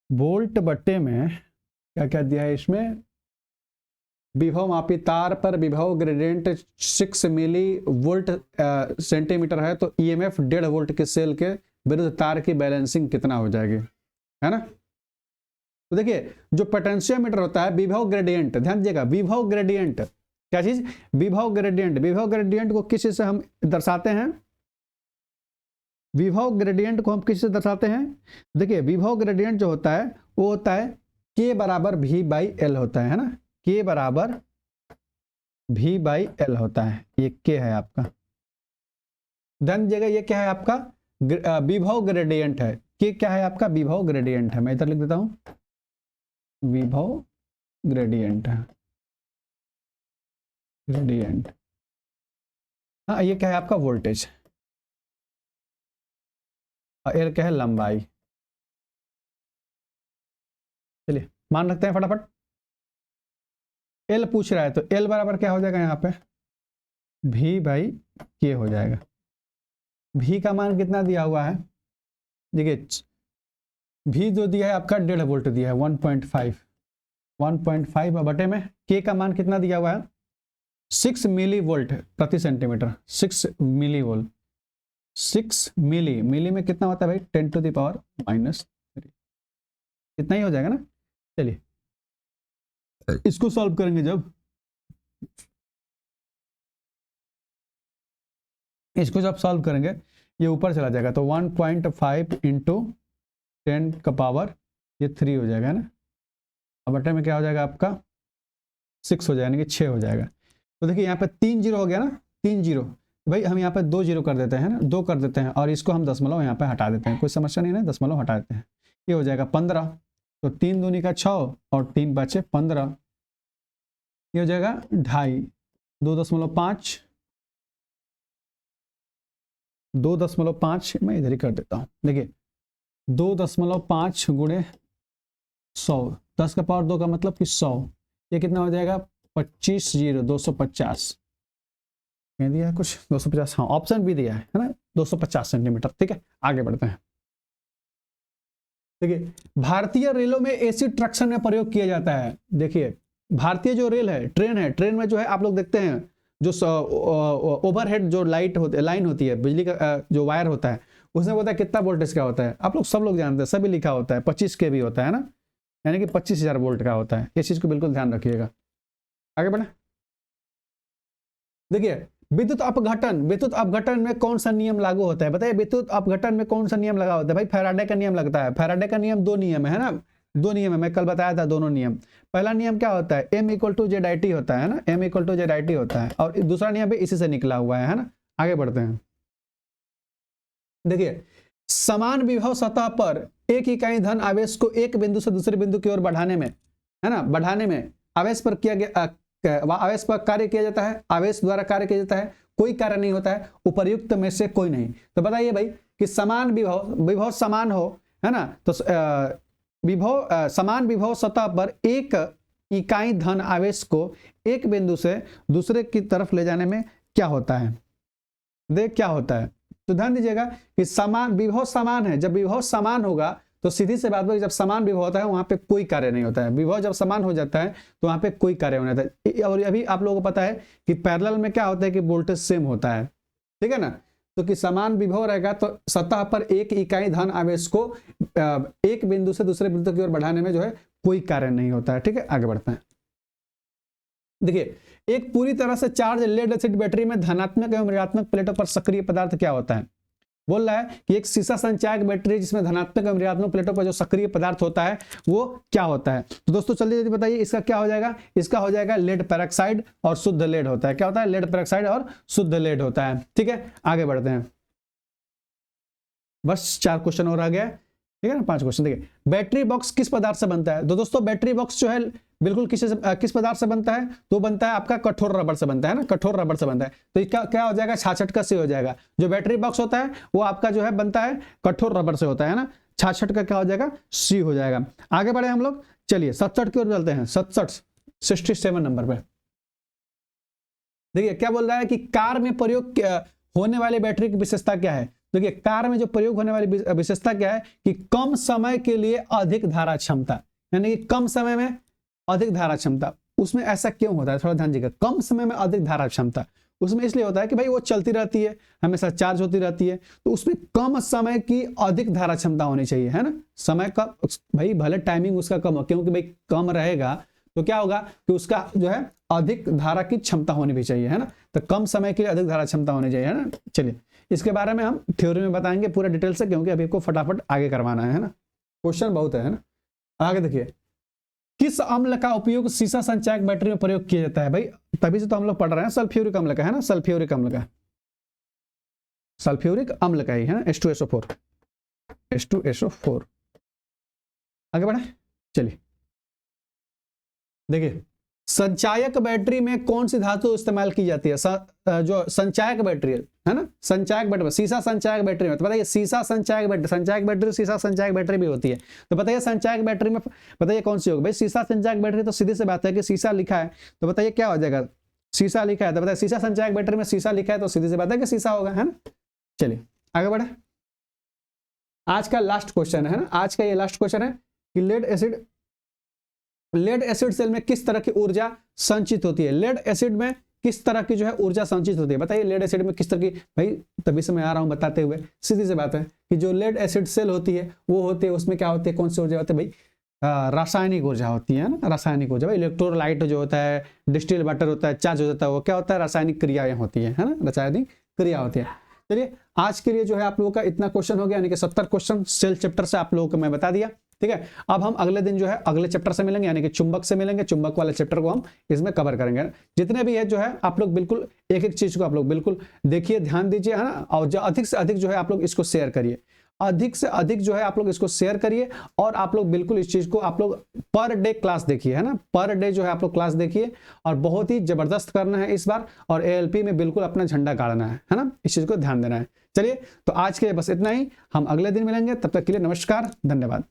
वोल्ट बट्टे में क्या क्या दिया है इसमें, विभव मापी तार पर विभव ग्रेडियंट 6 मिली वोल्ट सेंटीमीटर है, तो ईएमएफ 1.5 वोल्ट के सेल के विरुद्ध तार की बैलेंसिंग कितना हो जाएगी, है ना। तो देखिए जो पोटेंशियोमीटर होता है विभव ग्रेडियंट, ध्यान दीजिएगा, विभव ग्रेडियंट क्या चीज, विभव ग्रेडियंट, विभव ग्रेडियंट को किस से हम दर्शाते हैं, विभव ग्रेडियंट को हम किससे दर्शाते हैं, देखिए विभव ग्रेडियंट जो होता है वो होता है K बराबर V/L होता है ना, K बराबर V/L होता है, ये K है आपका, ध्यान दीजिएगा, ये क्या है आपका विभव ग्रेडियंट है, K क्या है आपका विभव ग्रेडियंट है, मैं इधर लिख देता हूं, विभव ग्रेडियंट है, ग्रेडियंट, हाँ ये क्या है आपका वोल्टेज, एल क्या है लंबाई, चलिए मान रखते हैं फटाफट, एल पूछ रहा है तो एल बराबर क्या हो जाएगा यहाँ पे V/K हो जाएगा, V का मान कितना दिया हुआ है, देखिए V जो दिया है आपका 1.5 वोल्ट दिया है, 1.5 बटे में K का मान कितना दिया हुआ है 6 मिली वोल्ट प्रति सेंटीमीटर, 6 मिली वोल्ट, 6 मिली में कितना होता है भाई 10⁻⁻3, इतना ही हो जाएगा ना। चलिए इसको सॉल्व करेंगे, जब इसको जब सॉल्व करेंगे ये ऊपर चला जाएगा, तो 1.5 इंटू 10 का पावर ये 3 हो जाएगा, है ना, अब बटे में क्या हो जाएगा आपका 6 हो जाएगा, यानी कि 6 हो जाएगा। तो देखिए यहाँ पे 3 जीरो हो गया ना, 3 जीरो, भाई हम यहाँ पे 2 जीरो कर देते हैं ना, 2 कर देते हैं, और इसको हम दशमलव यहाँ पे हटा देते हैं, कोई समस्या नहीं है, दशमलव हटा देते हैं, ये हो जाएगा 15, तो 3 दूनी का 6 और 3 बचे 15, ये हो जाएगा 2.5, 2.5, 2.5 मैं इधर ही कर देता हूँ, देखिए 2.5 गुणे 100, 10 का पावर 2 का मतलब कि 100, ये कितना हो जाएगा 250 कह दिया है कुछ 250, हाँ ऑप्शन भी दिया है ना, 250 सेंटीमीटर, ठीक है। आगे बढ़ते हैं, देखिए भारतीय रेलों में एसी ट्रैक्शन में प्रयोग किया जाता है, देखिए भारतीय जो रेल है, ट्रेन में जो है आप लोग देखते हैं जो ओवरहेड जो लाइन होती है, बिजली का जो वायर होता है, उसमें होता है कितना वोल्टेज का होता है, आप लोग सब लोग जानते हैं, सभी लिखा होता है 25 kV होता है ना, यानी कि 25,000 वोल्ट का होता है, इस चीज को बिल्कुल ध्यान रखिएगा। आगे बढ़े, देखिए विद्युत अपघटन में कौन सा नियम लागू होता है, बताइए विद्युत अपघटन में कौन सा नियम लगा होता है, भाई फैराडे का नियम लगता है, फैराडे का नियम 2 नियम है ना, दो नियम है, मैं कल बताया था दोनों नियम। पहला नियम क्या होता है, m equal to Z I T होता है ना, m equal to Z I T होता है, और दूसरा नियम भी इसी से निकला हुआ है ना। आगे बढ़ते हैं। देखिए, समान विभव सतह पर एक इकाई धन आवेश को एक बिंदु से दूसरे बिंदु की ओर बढ़ाने में, है ना, बढ़ाने में आवेश पर किया गया, आवेश पर कार्य किया जाता है, आवेश द्वारा कार्य किया जाता है, कोई कार्य नहीं होता है, उपर्युक्त में से कोई नहीं। तो बताइए भाई कि समान विभव समान हो, है ना, तो समान विभव सतह पर एक इकाई धन आवेश को एक बिंदु से दूसरे की तरफ ले जाने में क्या होता है, देख क्या होता है। तो ध्यान दीजिएगा कि समान विभव समान है, जब विभव समान होगा तो सीधी से बात है, जब समान विभव होता है वहां पे कोई कार्य नहीं होता है। विभव जब समान हो जाता है तो वहां पे कोई कार्य नहीं होता है। और अभी आप लोगों को पता है कि पैरेलल में क्या होता है कि वोल्टेज सेम होता है, ठीक है ना। तो कि समान विभव रहेगा तो सतह पर एक इकाई धन आवेश को एक बिंदु से दूसरे बिंदु की ओर बढ़ाने में जो है कोई कार्य नहीं होता है, ठीक है। आगे बढ़ते हैं। देखिए, एक पूरी तरह से चार्ज लेड एसिड बैटरी में धनात्मक एवं ऋणात्मक प्लेटों पर सक्रिय पदार्थ क्या होता है। बोल रहा है कि एक सीसा संचायक बैटरी जिसमें धनात्मक एवं ऋणात्मक प्लेटों पर जो सक्रिय पदार्थ होता है वो क्या होता है। तो दोस्तों चलिए जल्दी बताइए, इसका क्या हो जाएगा, इसका हो जाएगा लेड पेरोक्साइड और शुद्ध लेड होता है। क्या होता है, लेड पेरोक्साइड और शुद्ध लेड होता है, ठीक है। आगे बढ़ते हैं, बस 4 क्वेश्चन और आ गया, ठीक है ना, 5 क्वेश्चन। देखिए, बैटरी बॉक्स किस पदार्थ से बनता है। तो दोस्तों बैटरी बॉक्स जो है बिल्कुल किस पदार्थ से बनता है, तो बनता है आपका कठोर रबर से बनता है ना, कठोर रबर से बनता है। तो इसका क्या हो जाएगा, 66 का सी हो जाएगा। जो बैटरी बॉक्स होता है वो आपका जो है बनता है कठोर रबर से होता है ना, 66 का क्या हो जाएगा, सी हो जाएगा। आगे बढ़े हम लोग, चलिए 67 की ओर चलते हैं। 67 नंबर पे देखिए क्या बोल रहा है कि कार में प्रयोग होने वाली बैटरी की विशेषता क्या है। देखिए, कार में जो प्रयोग होने वाली विशेषता क्या है कि कम समय के लिए अधिक धारा क्षमता, यानी कि कम समय में अधिक धारा क्षमता। उसमें ऐसा क्यों होता है, थोड़ा ध्यान दीजिएगा। कम समय में अधिक धारा क्षमता उसमें इसलिए होता है कि भाई वो चलती रहती है, हमेशा चार्ज होती रहती है, तो उसमें कम समय की अधिक धारा क्षमता होनी चाहिए, है ना। समय का भाई भले टाइमिंग उसका कम हो, क्योंकि भाई कम रहेगा तो क्या होगा कि उसका जो है अधिक धारा की क्षमता होनी भी चाहिए, है ना। तो कम समय के लिए अधिक धारा क्षमता होनी चाहिए, है ना। चलिए इसके बारे में हम थ्योरी में बताएंगे पूरा डिटेल से, क्योंकि अभी आपको फटाफट आगे करवाना है ना, क्वेश्चन बहुत है ना। आगे देखिए, किस अम्ल का उपयोग सीसा संचायक बैटरी में प्रयोग किया जाता है। भाई तभी से तो हम लोग पढ़ रहे हैं सल्फ्यूरिक अम्ल का, है ना, सल्फ्यूरिक अम्ल का, सल्फ्यूरिक अम्ल का ही है ना, H2SO4, H2SO4। आगे बढ़े, चलिए देखिए, संचायक बैटरी में कौन सी धातु इस्तेमाल की जाती है। जो संचायक बैटरी है ना, संचायक बैटरी, सीसा संचायक बैटरी में, तो बताइए सीसा संचायक बैटरी सीसा संचायक बैटरी भी होती है। तो बताइए संचायक बैटरी में बताइए कौन सी होगी। भाई सीसा संचायक बैटरी तो सीधी सी बात है कि सीसा लिखा है, तो बताइए क्या हो जाएगा, सीसा लिखा है, तो बताइए सीसा संचायक बैटरी में सीसा लिखा है तो सीधी सी बात है कि सीसा होगा, है ना। चलिए आगे बढ़े, आज का लास्ट क्वेश्चन है ना, आज का ये लास्ट क्वेश्चन है कि लेड एसिड सेल में किस तरह की ऊर्जा संचित होती है। लेड एसिड में किस तरह की जो है ऊर्जा संचित होती है, बताइए लेड एसिड में किस तरह की। भाई तभी से मैं आ रहा हूं बताते हुए, सीधी सी बात है कि जो लेड एसिड सेल होती है वो होती है, उसमें क्या होती है, कौन सी ऊर्जा होती है भाई, रासायनिक ऊर्जा होती है ना, रासायनिक ऊर्जा। भाई इलेक्ट्रोलाइट जो होता है, डिस्टिल वाटर होता है, चार्ज हो जाता है, वो क्या होता है, रासायनिक क्रियाएं होती है ना, रासायनिक क्रिया होती है। चलिए आज के लिए जो है आप लोगों का इतना क्वेश्चन हो गया, यानी कि 70 क्वेश्चन सेल चैप्टर से आप लोगों को मैं बता दिया, ठीक है। अब हम अगले दिन जो है अगले चैप्टर से मिलेंगे, यानी कि चुंबक से मिलेंगे। चुंबक वाले चैप्टर को हम इसमें कवर करेंगे। जितने भी है जो है आप लोग बिल्कुल एक एक चीज को आप लोग बिल्कुल देखिए, ध्यान दीजिए, है ना। और जो अधिक से अधिक जो है आप लोग इसको शेयर करिए, अधिक से अधिक जो है आप लोग इसको शेयर करिए। और आप लोग बिल्कुल इस चीज को आप लोग पर डे क्लास देखिए, है ना, पर डे जो है आप लोग क्लास देखिए, और बहुत ही जबरदस्त करना है इस बार, और ALP में बिल्कुल अपना झंडा गाड़ना है ना, इस चीज को ध्यान देना है। चलिए तो आज के बस इतना ही, हम अगले दिन मिलेंगे, तब तक के लिए नमस्कार, धन्यवाद।